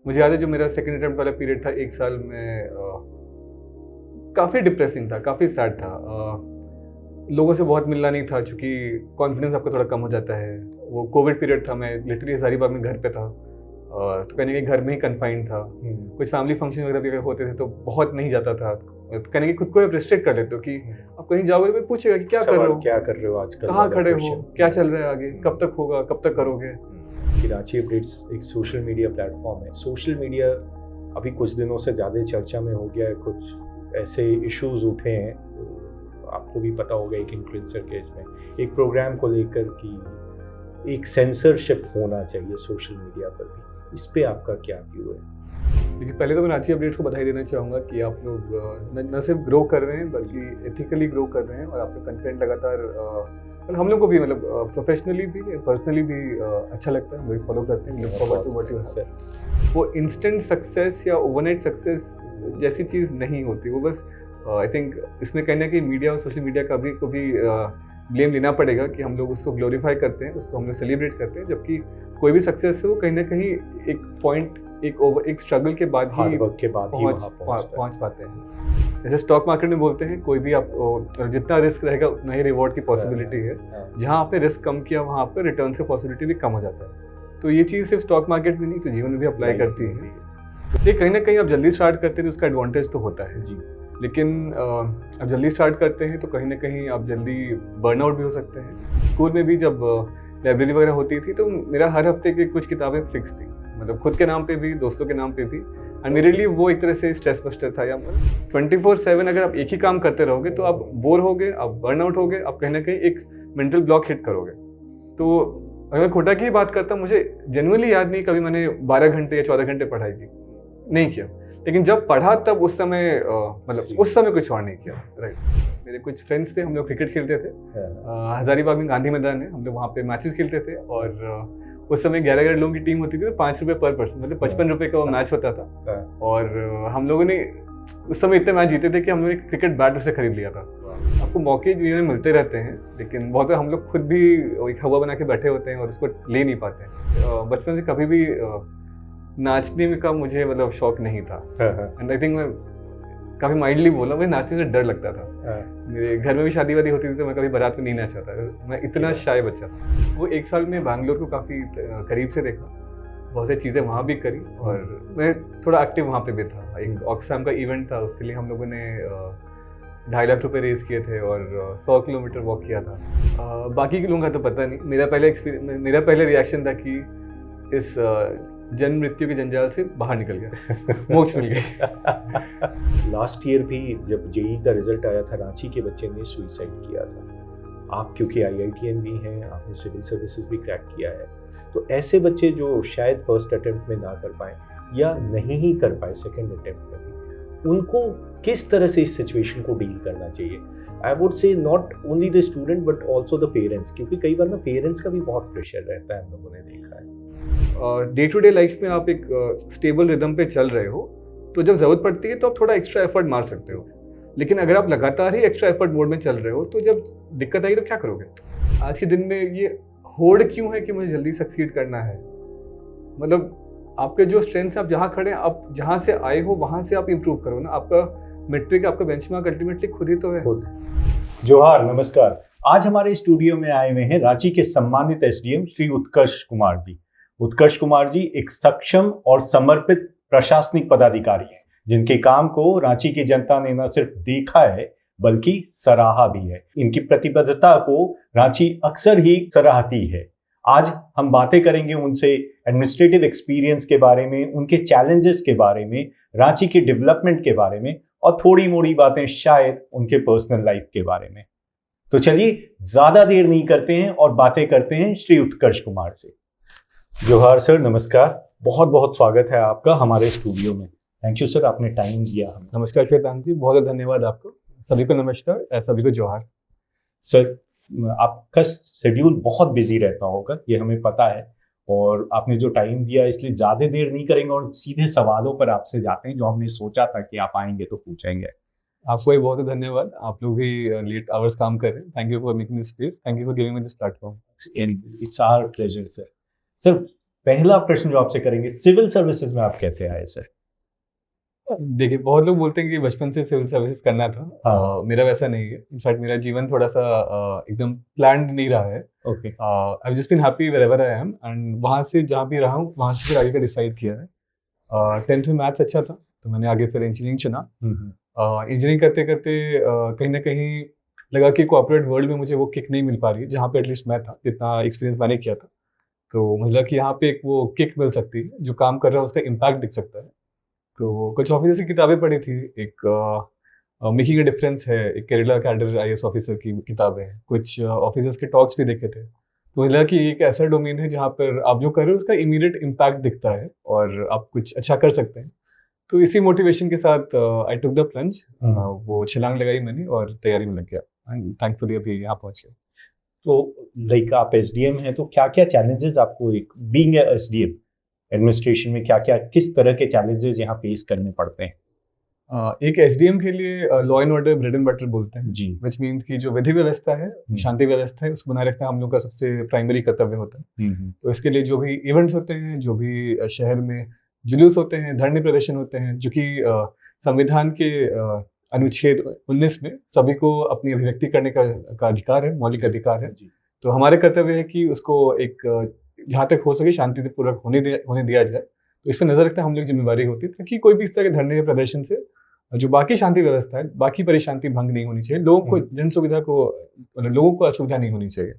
मुझे याद है जो मेरा सेकंड अटेम्प्ट वाला पीरियड था 1 साल में, काफ़ी डिप्रेसिंग था, काफ़ी सैड था। लोगों से बहुत मिलना नहीं था क्योंकि कॉन्फिडेंस आपका थोड़ा कम हो जाता है। वो कोविड पीरियड था, मैं लिटरली हज़ारीबाग में घर पे था। तो कहीं न कहीं घर में ही कन्फाइंड था। कुछ फैमिली फंक्शन वगैरह भी अगर होते थे तो बहुत नहीं जाता था। तो कहीं न कहीं खुद को आप रिस्ट्रिक्ट कर लेते हो कि आप कहीं जाओगे कोई पूछेगा कि क्या कर रहे हो? क्या कर रहे हो आजकल? कहाँ खड़े हो? क्या चल रहा है आगे? कब तक होगा? कब तक करोगे? रांची अपडेट्स एक सोशल मीडिया प्लेटफॉर्म है। सोशल मीडिया अभी कुछ दिनों से ज़्यादा चर्चा में हो गया है। कुछ ऐसे इश्यूज उठे हैं, आपको भी पता होगा, एक इन्फ्लुएंसर केस में एक प्रोग्राम को लेकर कि एक सेंसरशिप होना चाहिए सोशल मीडिया पर भी। इस पे आपका क्या व्यू है? देखिए, पहले तो मैं रांची अपडेट्स को बधाई देना चाहूँगा कि आप लोग न सिर्फ ग्रो कर रहे हैं बल्कि एथिकली ग्रो कर रहे हैं और आपका कंटेंट लगातार मतलब हम लोग को भी मतलब प्रोफेशनली भी पर्सनली भी अच्छा लगता है, मुझे फॉलो करते हैं। Look forward to what you have. वो इंस्टेंट सक्सेस या ओवरनाइट सक्सेस जैसी चीज़ नहीं होती। वो बस आई थिंक इसमें कहीं ना कहीं मीडिया और सोशल मीडिया का भी को भी ब्लेम लेना पड़ेगा कि हम लोग उसको ग्लोरीफाई करते हैं, उसको हम लोग सेलिब्रेट करते हैं, जबकि कोई भी सक्सेस है वो कहीं ना कहीं एक पॉइंट एक स्ट्रगल के बाद ही पहुंच पाते हैं। जैसे स्टॉक मार्केट में बोलते हैं, कोई भी आप जितना रिस्क रहेगा उतना ही रिवॉर्ड की पॉसिबिलिटी है। जहां आपने रिस्क कम किया वहां आपका रिटर्न की पॉसिबिलिटी भी कम हो जाता है। तो ये चीज़ सिर्फ स्टॉक मार्केट में नहीं तो जीवन में भी अप्लाई करती है। तो ये कहीं ना कहीं आप जल्दी स्टार्ट करते हैं तो उसका एडवांटेज तो होता है जी, लेकिन आप जल्दी स्टार्ट करते हैं तो कहीं ना कहीं आप जल्दी बर्नआउट भी हो सकते हैं। स्कूल में भी जब लाइब्रेरी वगैरह होती थी तो मेरा हर हफ्ते की कुछ किताबें फिक्स थी, मतलब खुद के नाम पे भी, दोस्तों के नाम पे भी। एंड मेरे लिए वो एक तरह से स्ट्रेस बस्टर था। या 24/7 अगर आप एक ही काम करते रहोगे तो आप बोर होगे, आप बर्नआउट होगे, आप कहीं ना कहीं एक मेंटल ब्लॉक हिट करोगे। तो अगर मैं खोटा की बात करता, मुझे जेन्युइनली याद नहीं कभी मैंने 12 घंटे या 14 घंटे पढ़ाई की, नहीं किया। लेकिन जब पढ़ा तब उस समय मतलब उस समय कुछ और नहीं किया। राइट, मेरे कुछ फ्रेंड्स थे, हम लोग क्रिकेट खेलते थे। हजारीबाग में गांधी मैदान है, हम लोग वहाँ पे मैचेस खेलते थे। और उस समय 11 लोगों की टीम होती थी, तो 5 रुपये पर पर्सन, मतलब 55 रुपये का वो मैच होता था। और हम लोगों ने उस समय इतने मैच जीते थे कि हम लोग एक क्रिकेट बैट उससे खरीद लिया था। आपको मौके जीवन में मिलते रहते हैं, लेकिन बहुत हम लोग खुद भी एक हवा बना के बैठे होते हैं और उसको ले नहीं पाते हैं। बचपन से कभी भी नाचने में का मुझे मतलब शौक नहीं था। एंड आई थिंक मैं काफ़ी माइंडली बोला, मुझे नाचने से डर लगता था। मेरे घर में भी शादी वादी होती थी तो मैं कभी बारात में नहीं नाचा था, मैं इतना शाय बच्चा था। वो 1 साल में बैंगलोर को काफ़ी करीब से देखा, बहुत सी चीज़ें वहाँ भी करी और मैं थोड़ा एक्टिव वहाँ पे भी था। एक ऑक्सफैम का इवेंट था, उसके लिए हम लोगों ने 2.5 लाख रुपए रेज किए थे और 100 किलोमीटर वॉक किया था। बाकी के लोगों का तो पता नहीं। मेरा पहले रिएक्शन था कि इस जन्म मृत्यु के जंजाल से बाहर निकल गया, मोक्ष मिल गया। लास्ट ईयर भी जब जेई का रिजल्ट आया था, रांची के बच्चे ने सुसाइड किया था। आप क्योंकि IITN भी हैं, आपने सिविल सर्विसेज भी क्रैक किया है, तो ऐसे बच्चे जो शायद फर्स्ट अटेम्प्ट में ना कर पाए या नहीं ही कर पाए सेकेंड अटेम्प्ट में भी, उनको किस तरह से इस सिचुएशन को डील करना चाहिए? I would say not only the student but also the parents, क्योंकि कई बार ना पेरेंट्स का भी बहुत प्रेशर रहता है, हम लोगों ने देखा है। डे टू डे लाइफ में आप एक स्टेबल रिदम पे चल रहे हो तो जब ज़रूरत पड़ती है तो आप थोड़ा एक्स्ट्रा एफर्ट मार सकते हो। लेकिन अगर आप लगातार ही एक्स्ट्रा एफर्ट मोड में चल रहे हो तो जब दिक्कत आई तो क्या करोगे? आज के दिन में ये होड़ क्यों है कि मुझे जल्दी सक्सीड करना है? मतलब आपके जो स्ट्रेंथ है, आप जहाँ खड़े हैं, आप जहाँ से आए हो वहाँ से आप इम्प्रूव करो ना। आपका मेट्रिक, आपका बेंचमार्क अल्टीमेटली खुद ही तो है। जोहार, नमस्कार। आज हमारे स्टूडियो में आए हुए हैं रांची के सम्मानित SDM श्री उत्कर्ष कुमार जी। उत्कर्ष कुमार जी एक सक्षम और समर्पित प्रशासनिक पदाधिकारी हैं, जिनके काम को रांची की जनता ने न सिर्फ देखा है बल्कि सराहा भी है। इनकी प्रतिबद्धता को रांची अक्सर ही सराहती है। आज हम बातें करेंगे उनसे एडमिनिस्ट्रेटिव एक्सपीरियंस के बारे में, उनके चैलेंजेस के बारे में, रांची के डेवलपमेंट के बारे में और थोड़ी मोड़ी बातें शायद उनके पर्सनल लाइफ के बारे में। तो चलिए ज्यादा देर नहीं करते हैं और बातें करते हैं श्री उत्कर्ष कुमार से। जोहार सर, नमस्कार। बहुत बहुत स्वागत है आपका हमारे स्टूडियो में। थैंक यू सर, आपने टाइम दिया हमें। नमस्कार केदान जी, बहुत बहुत धन्यवाद आपको। सभी को नमस्कार, सभी को जोहार। सर, आपका शेड्यूल बहुत बिजी रहता होगा, ये हमें पता है, और आपने जो टाइम दिया इसलिए ज़्यादा देर नहीं करेंगे और सीधे सवालों पर आपसे जाते हैं जो हमने सोचा था कि आप आएंगे तो पूछेंगे। आपको भी बहुत धन्यवाद, आप लोग भी लेट आवर्स काम कर रहे हैं। Thank you for making this space, thank you for giving me this platform. It's our pleasure sir. Sir, पहला प्रश्न जो आपसे करेंगे, सिविल सर्विसेज में आप कैसे आए सर? देखिए, बहुत लोग बोलते हैं कि बचपन से सिविल सर्विसेज करना था। हाँ। मेरा वैसा नहीं है। इनफैक्ट मेरा जीवन थोड़ा सा एकदम प्लान्ड नहीं रहा है। Okay. I just been happy wherever I am, and वहाँ से जहाँ भी रहा हूँ वहाँ से फिर आगे का डिसाइड किया है। 10th में मैथ्स अच्छा था तो मैंने आगे फिर इंजीनियरिंग चुना। इंजीनियरिंग करते करते कहीं ना कहीं लगा कि कॉर्पोरेट वर्ल्ड में मुझे वो किक नहीं मिल पा रही है जहाँ पे एटलीस्ट मैं था, जितना एक्सपीरियंस मैंने किया था। तो मुझे लगा कि यहाँ पे एक वो किक मिल सकती है, जो काम कर रहा है उसका इम्पैक्ट दिख सकता है। तो कुछ ऑफिसर्स की किताबें पढ़ी थी। एक मेकिंग अ डिफरेंस है, एक केरला कैडर IAS ऑफिसर की किताबें हैं, कुछ ऑफिसर्स के टॉक्स भी देखे थे। तो मुझे लगा कि एक ऐसा डोमेन है जहाँ पर आप जो कर रहे हो उसका इमीडिएट इम्पैक्ट दिखता है और आप कुछ अच्छा कर सकते हैं। तो इसी मोटिवेशन के साथ आई टुक द प्लंज, वो छलांग लगाई मैंने और तैयारी में लग गया एंड थैंकफुली अभी यहाँ पहुँच गया। तो लाइक आप एसडीएम हैं, तो क्या क्या चैलेंजेस आपको एक बीइंग एसडीएम एडमिनिस्ट्रेशन में क्या क्या किस तरह के चैलेंजेस यहाँ फेस करने पड़ते हैं? एक SDM के लिए law and order bread and butter बोलते हैं जी। विच मीन्स कि जो विधि व्यवस्था है, शांति व्यवस्था है, उसको बनाए रखना हम लोग का सबसे प्राइमरी कर्तव्य होता है। तो इसके लिए जो भी इवेंट्स होते हैं, जो भी शहर में जुलूस होते हैं, धरने प्रदर्शन होते हैं, जो कि संविधान के अनुच्छेद 19 में सभी को अपनी अभिव्यक्ति करने का अधिकार है, मौलिक अधिकार है। तो हमारे कर्तव्य है कि उसको एक जहाँ तक हो सके शांतिपूर्वक होने दिया जाए। तो इस पर नजर रखना हम लोग जिम्मेवारी होती है ताकि कोई भी इस तरह के धरने या प्रदर्शन से जो बाकी शांति व्यवस्था है, बाकी परेशानी भंग नहीं होनी चाहिए, लोगों को जन सुविधा को मतलब लोगों को असुविधा नहीं होनी चाहिए।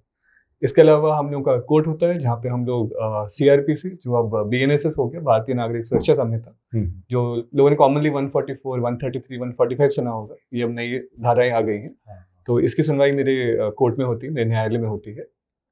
इसके अलावा हम लोगों का कोर्ट होता है जहाँ पे हम लोग CRPC, जो अब BNSS हो गया, भारतीय नागरिक सुरक्षा संहिता, जो लोगों ने कॉमनली 144, 133, 145 सुना होगा, ये अब नई धाराएं आ गई हैं। तो इसकी सुनवाई मेरे कोर्ट में होती है, मेरे न्यायालय में होती है।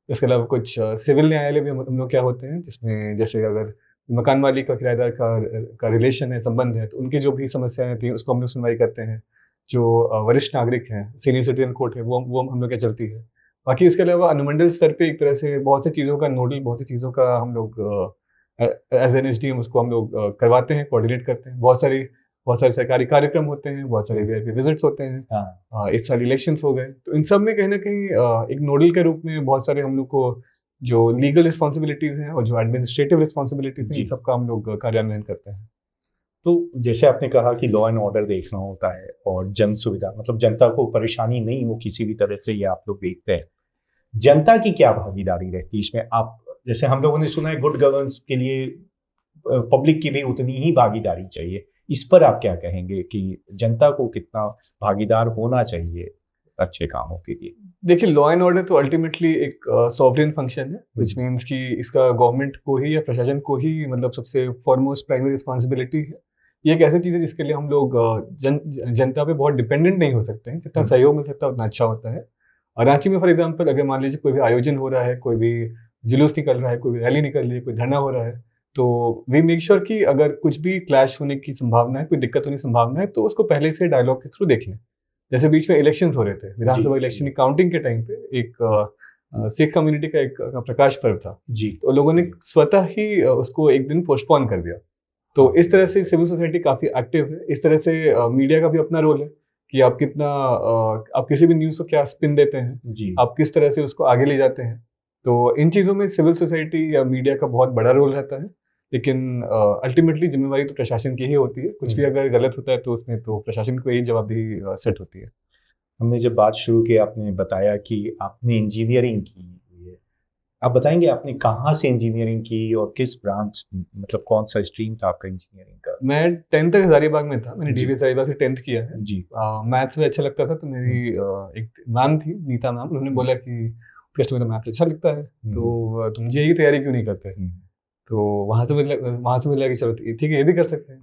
इसके अलावा कुछ सिविल न्यायालय भी हम लोग क्या होते हैं, जिसमें जैसे अगर मकान मालिक का किराएदार का रिलेशन है, संबंध है, तो उनकी जो भी समस्याएं थी उसको हम लोग सुनवाई करते हैं। जो वरिष्ठ नागरिक हैं, सीनियर सिटीजन कोर्ट है, वो हम लोग क्या चलती है। बाकी इसके अलावा अनुमंडल स्तर पे एक तरह से बहुत सी चीज़ों का नोडल, बहुत सी चीज़ों का हम लोग एज एन SDM उसको हम लोग करवाते हैं, कोऑर्डिनेट करते हैं। बहुत सारे सरकारी कार्यक्रम होते हैं, बहुत सारे VIP विजिट्स होते हैं। इस साल इलेक्शंस हो गए, तो इन सब में कहीं ना कहीं एक नोडल के रूप में बहुत सारे हम लोग को जो लीगल रिस्पॉन्सिबिलिटीज हैं और जो एडमिनिस्ट्रेटिव रिस्पॉन्सिबिलिटीज हैं, इन सब का हम लोग कार्यान्वयन करते हैं। तो जैसे आपने कहा कि लॉ एंड ऑर्डर देखना होता है और जन सुविधा, मतलब जनता को परेशानी नहीं हो किसी भी तरह से, ये आप लोग देखते हैं। जनता की क्या भागीदारी रहती है इसमें? आप जैसे हम लोगों ने सुना है गुड गवर्नेंस के लिए पब्लिक की भी उतनी ही भागीदारी चाहिए, इस पर आप क्या कहेंगे कि जनता को कितना भागीदार होना चाहिए अच्छे कामों के लिए? देखिए, लॉ एंड ऑर्डर तो अल्टीमेटली एक सॉवरेन फंक्शन है, विच मीन्स कि इसका गवर्नमेंट को ही या प्रशासन को ही मतलब सबसे फॉरमोस्ट प्राइमरी रिस्पॉन्सिबिलिटी है। ये एक ऐसी चीज़ है जिसके लिए हम लोग जनता पे बहुत डिपेंडेंट नहीं हो सकते हैं। जितना सहयोग मिल सकता है उतना अच्छा होता है। और रांची में फॉर एग्जाम्पल अगर मान लीजिए कोई भी आयोजन हो रहा है, कोई भी जुलूस निकल रहा है, कोई भी रैली निकल रही है, कोई धरना हो रहा है, तो वी मेक श्योर कि अगर कुछ भी क्लैश होने की संभावना है, कोई दिक्कत होने की संभावना है, तो उसको पहले से डायलॉग के थ्रू देख लें। जैसे बीच में इलेक्शंस हो रहे थे, विधानसभा इलेक्शन की काउंटिंग के टाइम पे एक सिख कम्युनिटी का एक प्रकाश पर्व था जी, तो लोगों ने स्वतः ही उसको एक दिन पोस्टपोन कर दिया। तो इस तरह से सिविल सोसाइटी काफी एक्टिव है। इस तरह से मीडिया का भी अपना रोल है कि आप कितना आप किसी भी न्यूज़ को क्या स्पिन देते हैं जी, आप किस तरह से उसको आगे ले जाते हैं। तो इन चीज़ों में सिविल सोसाइटी या मीडिया का बहुत बड़ा रोल रहता है। लेकिन अल्टीमेटली जिम्मेवारी तो प्रशासन की ही होती है। कुछ भी अगर गलत होता है तो उसमें तो प्रशासन को ही जवाबदेही सेट होती है। हमने जब बात शुरू की, आपने बताया कि आपने इंजीनियरिंग की है। आप बताएंगे आपने कहाँ से इंजीनियरिंग की और किस ब्रांच, मतलब कौन सा स्ट्रीम था आपका इंजीनियरिंग का? मैं 10th तक हजारीबाग में था। मैंने DV हजारीबाग से 10th किया है जी। मैथ्स में अच्छा लगता था, तो मेरी एक मैम थी, नीता मैम, उन्होंने बोला कि उत्कर्ष में तो मैथ्स अच्छा लगता है, तो तुम JEE की तैयारी क्यों नहीं करते? तो वहाँ से मुझे लगा कि चलो ठीक है, ये भी कर सकते हैं।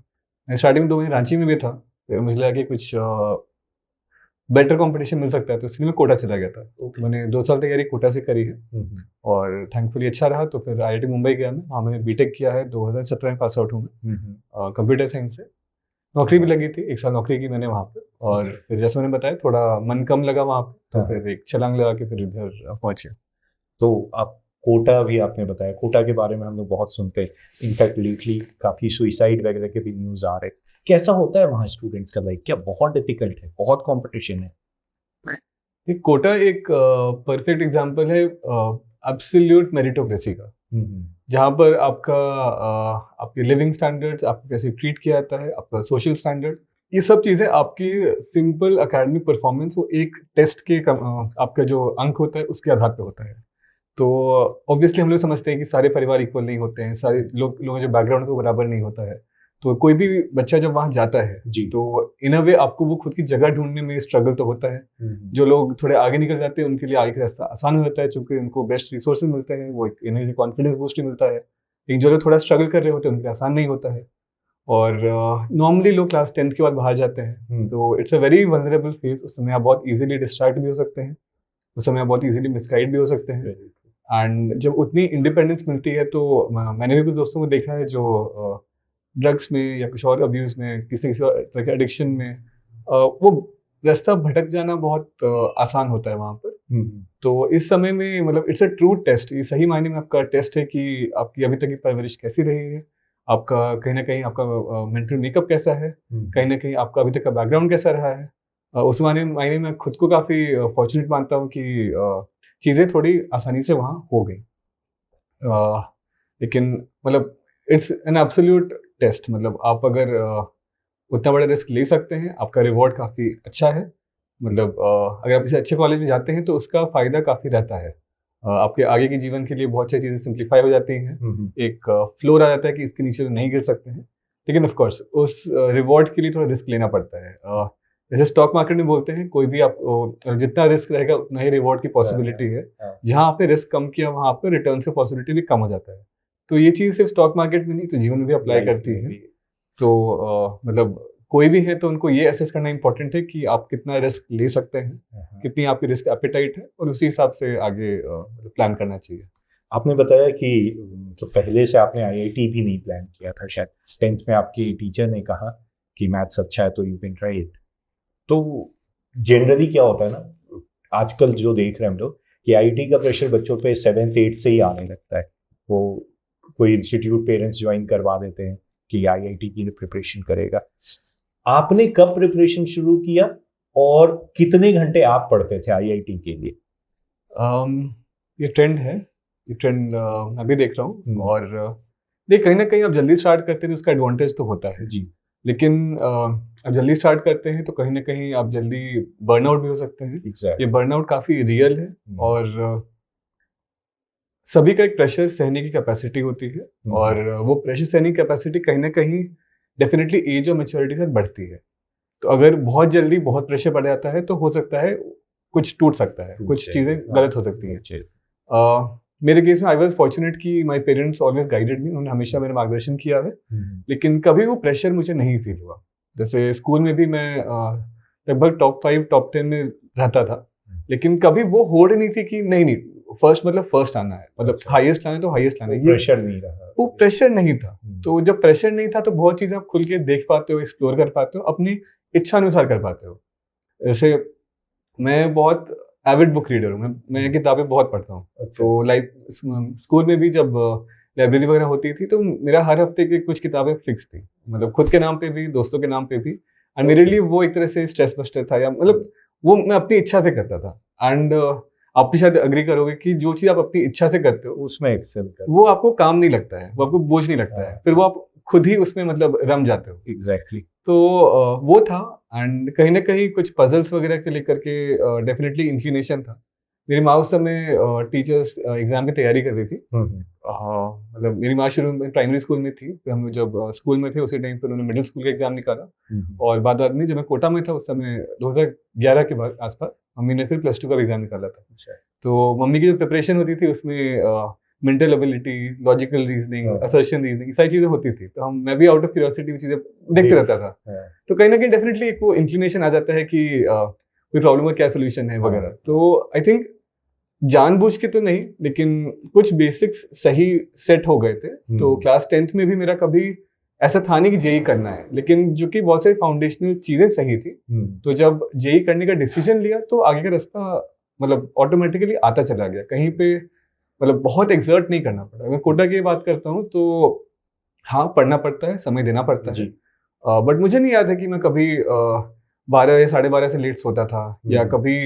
मैं स्टार्टिंग में 2 महीने रांची में भी था, फिर मुझे लगा कि कुछ बेटर कंपटीशन मिल सकता है, तो इसलिए मैं कोटा चला गया था। तो मैंने 2 साल तैयारी कोटा से करी है और थैंकफुली अच्छा रहा। तो फिर IIT मुंबई गया मैं, वहाँ मैंने B.Tech किया है। 2017 में पास आउट हूँ मैं कंप्यूटर साइंस से। नौकरी भी लगी थी, 1 साल नौकरी की मैंने वहाँ पे, और फिर जैसे मैंने बताया थोड़ा मन कम लगा वहाँ पे, तो फिर एक छलांग लगा के फिर इधर पहुँच गया। तो आप कोटा भी आपने बताया, कोटा के बारे में हम लोग बहुत सुनते हैं, इनफैक्ट लेटली काफ़ी सुइसाइड वगैरह के भी न्यूज़ आ रहे हैं। कैसा होता है वहाँ स्टूडेंट्स का लाइफ? क्या बहुत डिफिकल्ट है, बहुत कंपटीशन है? कोटा एक परफेक्ट एग्जांपल है एब्सोल्यूट मेरिटोक्रेसी का। जहाँ पर आपके लिविंग स्टैंडर्ड्स, आपको कैसे ट्रीट किया जाता है, आपका सोशल स्टैंडर्ड, ये सब चीज़ें आपकी सिंपल एकेडमिक परफॉर्मेंस वो एक टेस्ट के आपका जो अंक होता है उसके आधार पे होता है। तो ऑब्वियसली हम लोग समझते हैं कि सारे परिवार इक्वल नहीं होते हैं, सारे लोगों का जो बैकग्राउंड है वो बराबर नहीं होता है। तो कोई भी बच्चा जब वहाँ जाता है जी। तो इन अ वे आपको वो खुद की जगह ढूँढने में स्ट्रगल तो होता है। जो लोग थोड़े आगे निकल जाते हैं उनके लिए आगे का रास्ता आसान हो जाता है, चूँकि उनको बेस्ट रिसोर्सेज़ मिलते हैं, वो एक इनर कॉन्फिडेंस बूस्ट भी मिलता है। लेकिन जो लोग थोड़ा स्ट्रगल कर रहे होते हैं उनके लिए आसान नहीं होता है। और नॉर्मली लोग क्लास 10th के बाद बाहर जाते हैं, तो it's a very vulnerable phase. उस समय आप बहुत ईज़िली डिस्ट्रैक्ट भी हो सकते हैं, उस समय आप बहुत ईज़िली मिसगाइड भी हो सकते हैं। एंड जब उतनी इंडिपेंडेंस मिलती है तो मैंने भी कुछ दोस्तों को देखा है जो ड्रग्स में या कुछ और अब्यूज़ में, किसी तरह के एडिक्शन में वो रास्ता भटक जाना बहुत आसान होता है वहाँ पर। तो इस समय में मतलब इट्स अ ट्रू टेस्ट, ये सही मायने में आपका टेस्ट है कि आपकी अभी तक की परवरिश कैसी रही है, आपका कहीं न कहीं आपका मेंटल मेकअप कैसा है, कहीं न कहीं आपका अभी तक का बैकग्राउंड कैसा रहा है। उस मायने में खुद को काफ़ी फॉर्च्यूनेट मानता हूँ कि चीज़ें थोड़ी आसानी से वहाँ हो गई। लेकिन मतलब इट्स एन एब्सोल्यूट टेस्ट, मतलब आप अगर उतना बड़ा रिस्क ले सकते हैं, आपका रिवॉर्ड काफ़ी अच्छा है। मतलब अगर आप किसी अच्छे कॉलेज में जाते हैं तो उसका फ़ायदा काफ़ी रहता है। आपके आगे के जीवन के लिए बहुत सारी चीज़ें सिम्प्लीफाई हो जाती हैं। एक फ्लोर आ जाता है कि इसके नीचे तो नहीं गिर सकते हैं। लेकिन ऑफ कोर्स उस रिवॉर्ड के लिए थोड़ा रिस्क लेना पड़ता है। जैसे स्टॉक मार्केट में बोलते हैं, कोई भी आप जितना रिस्क रहेगा उतना ही रिवॉर्ड की पॉसिबिलिटी है। जहाँ आपने रिस्क कम किया वहाँ आपका रिटर्न की पॉसिबिलिटी भी कम हो जाता है। तो ये चीज़ सिर्फ स्टॉक मार्केट में नहीं तो जीवन में भी अप्लाई करती है। तो मतलब कोई भी है तो उनको ये असेस करना इम्पोर्टेंट है कि आप कितना रिस्क ले सकते हैं, कितनी आपकी रिस्क एपेटाइट है, और उसी हिसाब से आगे मतलब प्लान करना चाहिए। आपने बताया कि तो पहले से आपने आईआईटी भी नहीं प्लान किया था, शायद 10th में आपकी टीचर ने कहा कि मैथ्स अच्छा है तो यू कैन ट्राई इट। तो जनरली क्या होता है ना, आजकल जो देख रहे हैं हम लोग कि आईआईटी का प्रेशर बच्चों पे 7th 8th से ही आने लगता है। वो कोई इंस्टीट्यूट पेरेंट्स ज्वाइन करवा देते हैं कि आईआईटी की प्रिपरेशन करेगा। आपने कब प्रिपरेशन शुरू किया और कितने घंटे आप पढ़ते थे आईआईटी के लिए? ये ट्रेंड है, ये ट्रेंड मैं भी देख रहा हूँ। और देख, कहीं ना कहीं आप जल्दी स्टार्ट करते हैं तो उसका एडवांटेज तो होता है जी। लेकिन आप जल्दी स्टार्ट करते हैं तो कहीं ना कहीं आप जल्दी बर्नआउट भी हो सकते हैं। ये बर्नआउट काफ़ी रियल है। और सभी का एक प्रेशर सहने की कैपेसिटी होती है, और वो प्रेशर सहने की कैपेसिटी कहीं ना कहीं डेफिनेटली एज और मैच्योरिटी के साथ बढ़ती है। तो अगर बहुत जल्दी बहुत प्रेशर बढ़ जाता है तो हो सकता है कुछ टूट सकता है, कुछ चीज़ें गलत हो सकती हैं। मेरे केस में आई वॉज फॉर्चुनेट कि माई पेरेंट्स ऑलवेज गाइडेड मी, उन्होंने हमेशा मेरा मार्गदर्शन किया है। लेकिन कभी वो प्रेशर मुझे नहीं फील हुआ। जैसे स्कूल में भी मैं लगभग टॉप 5 टॉप 10 में रहता था, लेकिन कभी वो होड़ नहीं थी कि नहीं फर्स्ट मतलब फर्स्ट आना है, मतलब हाईएस्ट आना है तो हाईएस्ट आना है। प्रेशर नहीं रहा, वो प्रेशर नहीं था। तो जब प्रेशर नहीं था तो बहुत चीज़ें आप खुल के देख पाते हो, एक्सप्लोर कर पाते हो, अपनी इच्छा अनुसार कर पाते हो। जैसे मैं बहुत एविड बुक रीडर हूँ, मैं किताबें बहुत पढ़ता हूँ। तो लाइक स्कूल में भी जब लाइब्रेरी वगैरह होती थी तो मेरा हर हफ्ते की कुछ किताबें फिक्स थी, मतलब खुद के नाम पे भी, दोस्तों के नाम पे भी। एंड मेरे लिए वो एक तरह से स्ट्रेस बस्टर था, या मतलब वो मैं अपनी इच्छा से करता था। एंड आप भी शायद अग्री करोगे कि जो चीज़ आप अपनी इच्छा से करते हो उसमें एक्सेल कर, वो आपको काम नहीं लगता है, वो आपको बोझ नहीं लगता है, फिर वो आप खुद ही उसमें मतलब रम जाते हो। एग्जैक्टली। तो वो था। एंड कहीं ना कहीं कुछ पजल्स वगैरह के लेकर के डेफिनेटली इंक्लिनेशन था। मेरी माँ उस समय टीचर्स एग्जाम की तैयारी कर रही थी। मतलब मेरी माँ शुरू में प्राइमरी स्कूल में थी, फिर हम जब स्कूल में थे उसी टाइम पर उन्होंने मिडिल स्कूल का एग्जाम निकाला। और बाद में जब मैं कोटा में था उस समय 2011 के बाद आसपास मम्मी ने फिर +2 का एग्जाम निकाला था। तो मम्मी की जो प्रिपरेशन होती थी उसमें mental ability, logical reasoning, assertion reasoning, सारी चीजें होती थी। तो मैं भी आउट ऑफ क्यूरियोसिटी वो चीजें देखते रहता था। तो कहीं ना कहीं डेफिनेटली एक वो इंक्लिनेशन आ जाता है कि कोई प्रॉब्लम का क्या सोल्यूशन है वगैरह। तो आई थिंक जानबूझ के तो नहीं, लेकिन कुछ बेसिक्स सही सेट हो गए थे। तो क्लास 10th में भी मेरा कभी ऐसा था नहीं कि जेई करना है, लेकिन जो कि बहुत सारी फाउंडेशनल चीजें सही थी। तो जब जेई करने का डिसीजन लिया तो आगे का रास्ता मतलब ऑटोमेटिकली आता चला गया, कहीं पे मतलब बहुत एक्सर्ट नहीं करना पड़ा। मैं कोटा की बात करता हूँ तो हाँ, पढ़ना पड़ता है, समय देना पड़ता है। बट मुझे नहीं याद है कि मैं कभी 12 या 12:30 से लेट सोता था, या कभी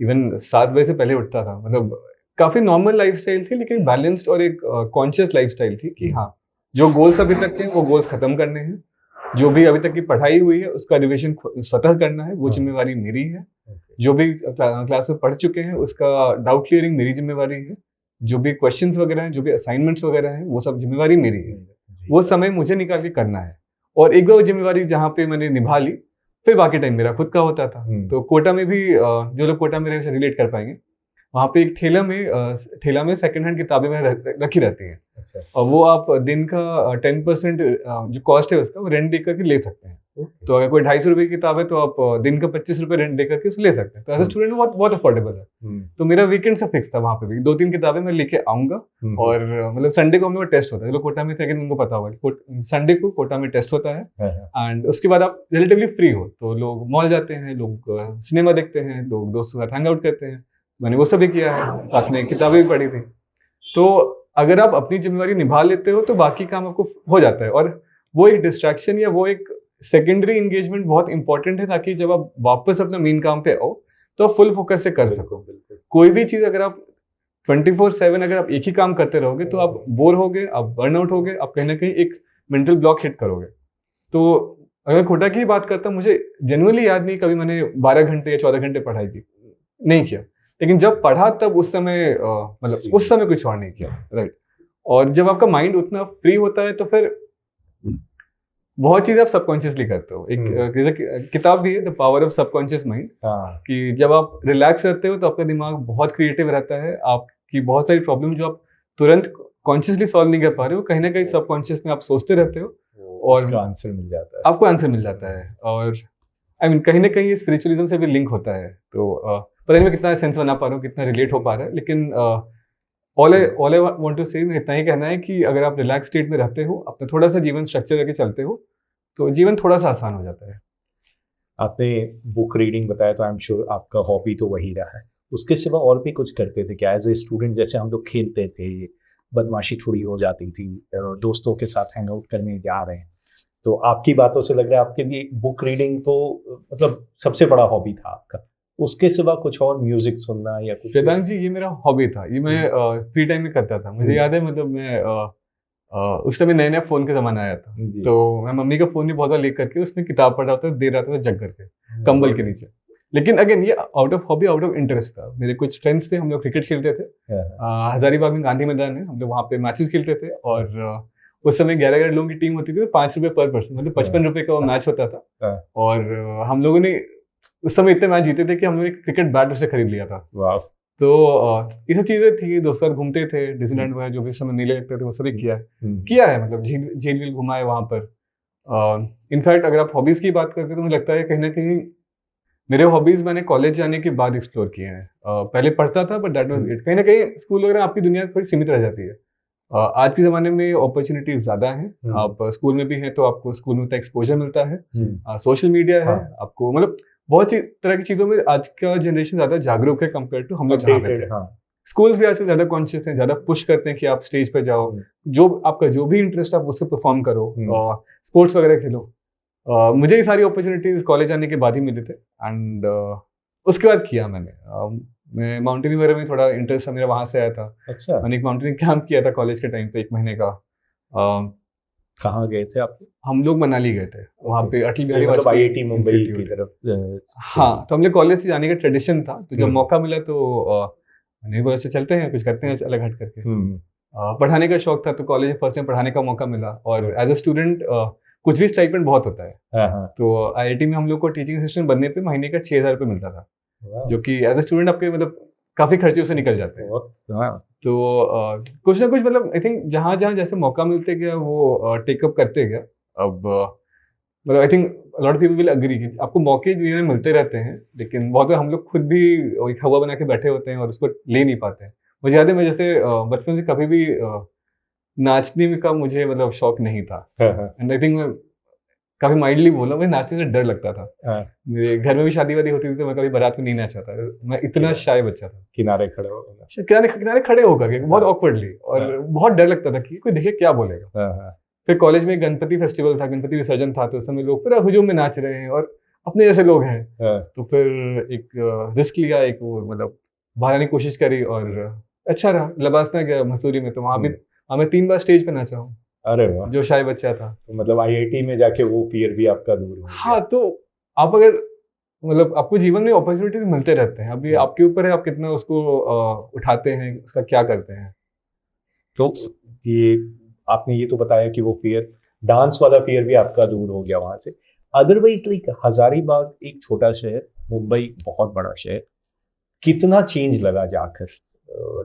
इवन 7 बजे से पहले उठता था। मतलब काफी नॉर्मल लाइफस्टाइल थी, लेकिन बैलेंस्ड और एक कॉन्शियस लाइफस्टाइल थी कि हाँ, जो गोल्स अभी तक हैं वो गोल्स खत्म करने हैं, जो भी अभी तक की पढ़ाई हुई है उसका रिविजन स्वतः करना है, वो जिम्मेवारी मेरी है। जो भी क्लास में पढ़ चुके हैं उसका डाउट क्लियरिंग मेरी जिम्मेवारी है। जो भी क्वेश्चंस वगैरह हैं, जो भी असाइनमेंट्स वगैरह हैं, वो सब जिम्मेवारी मेरी है। वो समय मुझे निकाल के करना है, और एक बार वो जिम्मेवारी जहाँ पे मैंने निभा ली, फिर बाकी टाइम मेरा खुद का होता था। तो कोटा में भी जो लोग कोटा में रहे रिलेट कर पाएंगे, वहाँ पे एक ठेला में सेकंड हैंड किताबें रखी रहती हैं। और वो आप दिन का 10% जो कॉस्ट है उसका, वो रेंट दे करके ले सकते हैं। तो अगर कोई 250 रुपए की किताब है तो आप दिन का 25 रुपए रेंट दे करके उसे ले सकते हैं। तो एज अ स्टूडेंट बहुत बहुत अफोर्डेबल है। तो मेरा वीकेंड का फिक्स था, वहाँ पे भी 2-3 किताबें मैं लेके आऊंगा। और मतलब संडे को हम लोग टेस्ट होता है, लोग कोटा में थे, उनको पता होगा संडे को कोटा में टेस्ट होता है। एंड उसके बाद आप रिलेटिवली फ्री हो तो लोग मॉल जाते हैं, लोग सिनेमा देखते हैं, लोग दोस्तों के साथ हैंग आउट करते हैं। मैंने वो सब भी किया है, साथ में किताबें भी पढ़ी थी। तो अगर आप अपनी जिम्मेवारी निभा लेते हो तो बाकी काम आपको हो जाता है। और वो एक डिस्ट्रैक्शन या वो एक सेकेंडरी एंगेजमेंट बहुत इंपॉर्टेंट है, ताकि जब आप वापस अपने मेन काम पे आओ तो फुल फोकस से कर सको। कोई भी चीज अगर आप 24/7 अगर आप एक ही काम करते रहोगे तो आप बोर होगे, आप बर्नआउट होगे, आप कहीं ना कहीं एक मेंटल ब्लॉक हिट करोगे। तो अगर कोटा की बात करता, मुझे जनरली याद नहीं कभी मैंने 12 घंटे या 14 घंटे पढ़ाई की, नहीं किया। लेकिन जब पढ़ा तब उस समय मतलब उस समय कुछ और नहीं किया, राइट। और जब आपका माइंड उतना फ्री होता है तो फिर बहुत चीजें आप सबकॉन्शियसली करते हो। एक किताब भी है, the power of subconscious mind, कि जब आप रिलैक्स रहते हो तो आपका दिमाग बहुत क्रिएटिव रहता है। आपकी बहुत सारी प्रॉब्लम जो आप तुरंत कॉन्शियसली सॉल्व नहीं कर पा रहे हो, कहीं ना कहीं सबकॉन्शियस में आप सोचते रहते हो और आंसर मिल जाता है, आपको आंसर मिल जाता है। और कहीं ना कहीं ये स्पिरिचुअलिज्म से भी लिंक होता है। तो पता नहीं मैं कितना सेंस बना पा रहा हूँ, कितना रिलेट हो पा रहा है, लेकिन ऑल आई वांट टू से इतना ही कहना है कि अगर आप रिलैक्स स्टेट में रहते हो, अपना थोड़ा सा जीवन स्ट्रक्चर करके चलते हो, तो जीवन थोड़ा सा आसान हो जाता है। आपने बुक रीडिंग बताया, तो आई एम श्योर आपका हॉबी तो वही रहा है। उसके सिवा और भी कुछ करते थे क्या एज ए स्टूडेंट? जैसे हम लोग खेलते थे, बदमाशी थोड़ी हो जाती थी, दोस्तों के साथ हैंग आउट करने जा रहे हैं, तो आपकी बातों से लग रहा है आपके लिए बुक रीडिंग तो मतलब सबसे बड़ा हॉबी था आपका। उसके सिवा कुछ और, म्यूजिक सुनना या कुछ? वेदांत जी, ये मेरा हॉबी था, ये मैं फ्री टाइम में करता था। मुझे याद है, मतलब मैं उस समय नया नया फोन का जमाना आया था, तो मैं मम्मी का फोन भी बहुत बार लेकर करके उसमें किताब पढ़ रहा था, दे रहा था जग करके कंबल के नीचे। लेकिन अगेन ये out of hobby, out of interest था। मेरे कुछ फ्रेंड्स थे, हम लोग क्रिकेट खेलते थे, हजारीबाग में गांधी मैदान है, हम लोग वहाँ पे मैचेस खेलते थे। और उस समय 11-11 लोगों की टीम होती थी, 5 रुपए पर पर्सन, मतलब 55 रुपए का वो मैच होता था। और हम लोगों ने उस समय इतने मैच जीते थे कि हम लोग एक क्रिकेट बैट उससे खरीद लिया था। तो ये सब चीजें थी, दोस्तों के साथ घूमते थे, डिज्नीलैंड वगैरह जो भी समय मेले लगते थे वो सभी किया है। मतलब झील घुमाए वहाँ पर। इनफैक्ट अगर आप हॉबीज की बात करते हैं तो मुझे लगता है कहीं ना कहीं मेरे हॉबीज मैंने कॉलेज जाने के बाद एक्सप्लोर किए हैं। पहले पढ़ता था बट दैट वाज इट। कहीं ना कहीं स्कूल वगैरह आपकी दुनिया थोड़ी सीमित रह जाती है। आज के ज़माने में अपॉर्चुनिटीज ज़्यादा हैं। आप स्कूल में भी हैं तो आपको स्कूल में एक्सपोजर मिलता है, सोशल मीडिया है, आपको मतलब बहुत सी तरह की चीज़ों में आज का जनरेशन ज़्यादा जागरूक है कंपेयर टू हम लोग जहाँ पे थे। स्कूल्स भी आजकल ज़्यादा कॉन्शियस हैं, ज़्यादा पुश करते हैं कि आप स्टेज पे जाओ, जो आपका जो भी इंटरेस्ट आप उसको परफॉर्म करो, स्पोर्ट्स वगैरह खेलो। मुझे ये सारी अपॉर्चुनिटीज कॉलेज आने के बाद ही मिले थे। एंड उसके बाद किया मैंने। मैं माउंटेनिंग वगैरह में थोड़ा इंटरेस्ट मेरा वहाँ से आया था। अच्छा। मैंने एक माउंटेनिंग कैंप किया था कॉलेज के टाइम पे, 1 महीने का। कहाँ गए थे आप? हम लोग मनाली गए थे, वहाँ पे अटल बिहारी मतलब वाजपेयी IIT मुंबई की तरफ। हाँ, तो हम लोग कॉलेज से जाने का ट्रेडिशन था, तो जब मौका मिला तो नहीं बोला चलते हैं, कुछ करते हैं अलग हट करके। पढ़ाने का शौक था तो कॉलेज फर्स्ट टाइम पढ़ाने का मौका मिला। और एज अ स्टूडेंट कुछ भी स्टाइपेंड बहुत होता है। तो IIT में हम लोग को टीचिंग असिस्टेंट बनने पे महीने का 6,000 रुपये मिलता था, जो कि एज अ स्टूडेंट आपके मतलब काफी खर्चे उससे निकल जाते हैं। तो कुछ ना कुछ मतलब आई थिंक जहाँ जहाँ जैसे मौका मिलते गया वो टेकअप करते गया। अब मतलब I think lot of people will agree कि आपको मौके जीवन में मिलते रहते हैं, लेकिन बहुत बार हम लोग खुद भी एक हवा बना के बैठे होते हैं और उसको ले नहीं पाते हैं। मुझे याद है, मैं जैसे बचपन से कभी भी नाचने का मुझे मतलब शौक नहीं था। एंड आई थिंक मैं काफी माइल्डली बोला, मुझे नाचने से डर लगता था। मेरे घर में भी शादी वादी होती थी तो मैं कभी बारात में नहीं नाचा था, मैं इतना शाय बच्चा था। किनारे खड़े होकर के बहुत ऑकवर्डली, और बहुत डर लगता था कि कोई देखे क्या बोलेगा। फिर कॉलेज में गणपति फेस्टिवल था, गणपति विसर्जन था, तो उस समय लोग पूरा हुजूम में नाच रहे हैं और अपने जैसे लोग हैं। तो फिर एक रिस्क लिया, एक वो मतलब बाहर आने की कोशिश करी, और अच्छा रहा। लबासना गया मसूरी में, तो वहाँ भी मैं 3 बार स्टेज पे नाचा हूँ। अरे वाह! जो शाही बच्चा था। तो मतलब आईआईटी में जाके वो फ़ियर भी आपका दूर हो गया। हाँ, तो आप अगर मतलब आपको जीवन में अपॉर्चुनिटीज़ मिलते रहते हैं। अभी आपके ऊपर है, आप कितना उसको उठाते हैं, उसका क्या करते हैं। तो ये आपने ये तो बताया कि वो फ़ियर, डांस वाला फ़ियर भी आपका दूर हो गया वहाँ से। अदरवाइज़ लाइक हज़ारीबाग एक छोटा शहर, मुंबई बहुत बड़ा शहर, कितना चेंज लगा जाकर?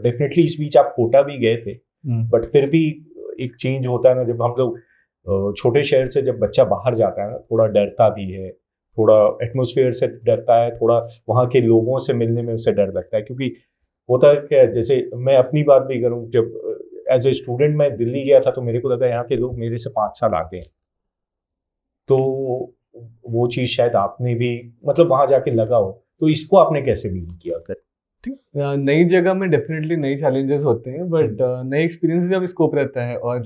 डेफ़िनेटली इस बीच आप कोटा भी गए थे, बट फिर भी एक चेंज होता है ना जब हम लोग छोटे शहर से जब बच्चा बाहर जाता है ना, थोड़ा डरता भी है, थोड़ा एटमॉस्फेयर से डरता है, थोड़ा वहाँ के लोगों से मिलने में उसे डर लगता है क्योंकि होता है क्या है, जैसे मैं अपनी बात भी करूँ, जब एज ए स्टूडेंट मैं दिल्ली गया था तो मेरे को लगा यहाँ के लोग मेरे से 5 साल आगे हैं। तो वो चीज़ शायद आपने भी मतलब वहाँ जाके लगा हो, तो इसको आपने कैसे डील किया फिर? नई जगह में डेफिनेटली नई चैलेंजेस होते हैं, बट नए एक्सपीरियंस का भी स्कोप रहता है। और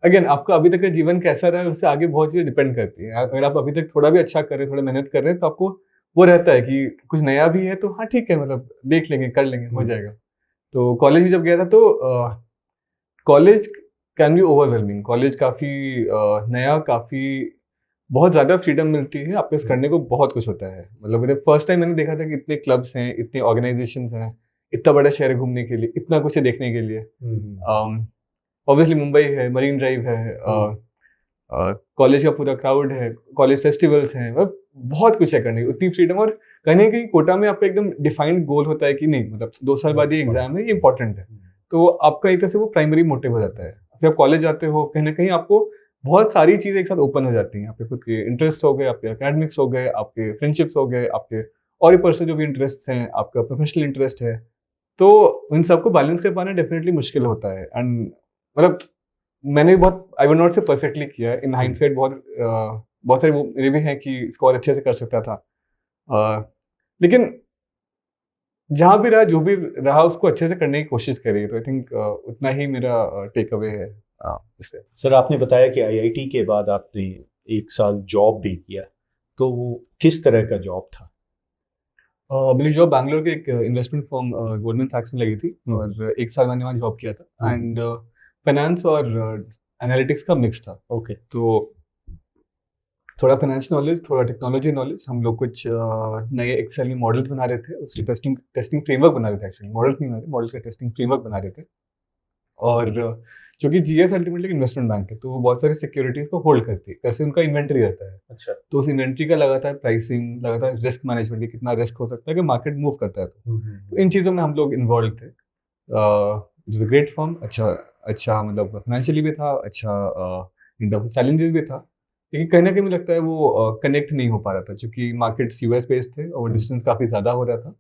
अगेन आपका अभी तक का जीवन कैसा रहा है उससे आगे बहुत चीज़ें डिपेंड करती है। अगर आप अभी तक थोड़ा भी अच्छा कर रहे हैं, थोड़ा मेहनत कर रहे हैं, तो आपको वो रहता है कि कुछ नया भी है तो हाँ ठीक है, मतलब देख लेंगे, कर लेंगे, हो जाएगा। तो कॉलेज भी जब गया था तो college can be overwhelming. College काफ़ी नया, काफ़ी बहुत ज़्यादा फ्रीडम मिलती है, आपके पास करने को बहुत कुछ होता है। मतलब मेरे फर्स्ट टाइम मैंने देखा था कि इतने क्लब्स हैं, इतने ऑर्गेनाइजेशंस हैं, इतना बड़ा शहर है घूमने के लिए, इतना कुछ है देखने के लिए। ऑब्वियसली मुंबई है, मरीन ड्राइव है, कॉलेज का पूरा क्राउड है, कॉलेज फेस्टिवल्स हैं, मतलब बहुत कुछ है करने को, इतनी फ्रीडम। और कहीं न कहीं कोटा में आपका एकदम डिफाइंड गोल होता है कि नहीं, मतलब 2 साल बाद ये एग्ज़ाम है, ये इम्पोर्टेंट है। तो आपका एक तरह से वो प्राइमरी मोटिव हो जाता है। फिर आप कॉलेज जाते हो, कहीं न कहीं आपको बहुत सारी चीज़ें एक साथ ओपन हो जाती हैं। आपके खुद के इंटरेस्ट हो गए, आपके एकेडमिक्स हो गए, आपके फ्रेंडशिप्स हो गए, आपके और भी पर्सनल जो भी इंटरेस्ट्स हैं, आपका प्रोफेशनल इंटरेस्ट है। तो उन सबको बैलेंस कर पाना डेफिनिटली मुश्किल होता है। एंड मतलब मैंने बहुत, आई वुड नॉट से परफेक्टली किया है। इन हाइंडसाइट बहुत सारे वो मेरे भी हैं कि इसको और अच्छे से कर सकता था। लेकिन जहाँ भी रहा, जो भी रहा, उसको अच्छे से करने की कोशिश करी। तो आई थिंक उतना ही मेरा टेक अवे है इससे। सर आपने बताया कि आईआईटी के बाद आपने 1 साल जॉब भी किया, तो वो किस तरह का जॉब था? मेरी जॉब बैंगलोर के एक इन्वेस्टमेंट फर्म गोल्डमैन सैक्स में लगी थी, और 1 साल मैंने वहाँ जॉब किया था। एंड फाइनेंस और एनालिटिक्स का मिक्स था। ओके। तो थोड़ा फाइनेंस नॉलेज, थोड़ा टेक्नोलॉजी नॉलेज। हम लोग कुछ नए एक्सेल में मॉडल्स बना रहे थे, उसकी टेस्टिंग फ्रेमवर्क बना रहे थे। एक्चुअली मॉडल्स नहीं बना रहे, मॉडल्स का टेस्टिंग फ्रेमवर्क बना रहे थे। और चूँकि जीएस अल्टीमेटली इन्वेस्टमेंट बैंक है, तो वो बहुत सारी सिक्योरिटीज़ को होल्ड करती है। कैसे उनका इन्वेंट्री रहता है। अच्छा। तो उस इन्वेंट्री का लगातार प्राइसिंग, लगातार रिस्क मैनेजमेंट, कि कितना रिस्क हो सकता है कि मार्केट मूव करता है। तो इन चीज़ों में हम लोग इन्वॉल्व थे। It is a great firm. अच्छा मतलब फाइनेंशियली भी था, अच्छा इन टर्म्स ऑफ चैलेंजेस भी था। लेकिन कहीं न कहीं मुझे लगता है वो कनेक्ट नहीं हो पा रहा था, क्योंकि मार्केट्स यूएस बेस्ड थे और डिस्टेंस काफ़ी ज़्यादा हो रहा था।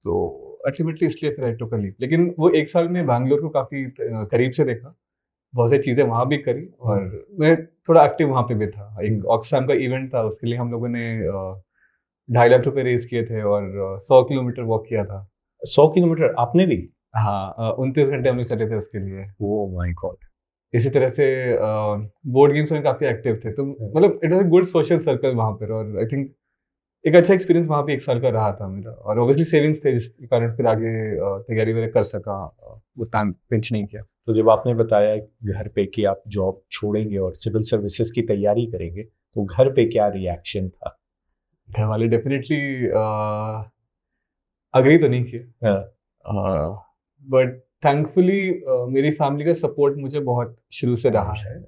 तो अल्टीमेटली इसलिए फिर आई टूक अ लीव। लेकिन वो 1 साल में बैंगलोर को काफ़ी करीब से देखा। बहुत सारी चीज़ें वहाँ भी करी, और मैं थोड़ा एक्टिव वहाँ पे भी था। एक ऑक्सफैम का इवेंट था, उसके लिए हम लोगों ने ₹2.5 लाख रेज़ किए थे, और 100 किलोमीटर वॉक किया था। 100 किलोमीटर आपने भी? हाँ, 29 घंटे हम लोग चले थे उसके लिए। Oh my God! इसी तरह से बोर्ड गेम्स में काफ़ी एक्टिव थे। तो मतलब it was a good social circle वहाँ पर, और आई थिंक एक अच्छा एक्सपीरियंस वहाँ पे 1 साल का रहा था मेरा। और ऑब्वियसली सेविंग्स थे, जिसके कारण फिर आगे तैयारी वगैरह कर सका। उतना पिंच नहीं किया। तो जब आपने बताया घर पे कि आप जॉब छोड़ेंगे और सिविल सर्विसेज की तैयारी करेंगे, तो घर पे क्या रिएक्शन था? घर वाले डेफ़िनेटली एग्री तो नहीं किए। हाँ। बट थैंकफुली मेरी फैमिली का सपोर्ट मुझे बहुत शुरू से रहा है,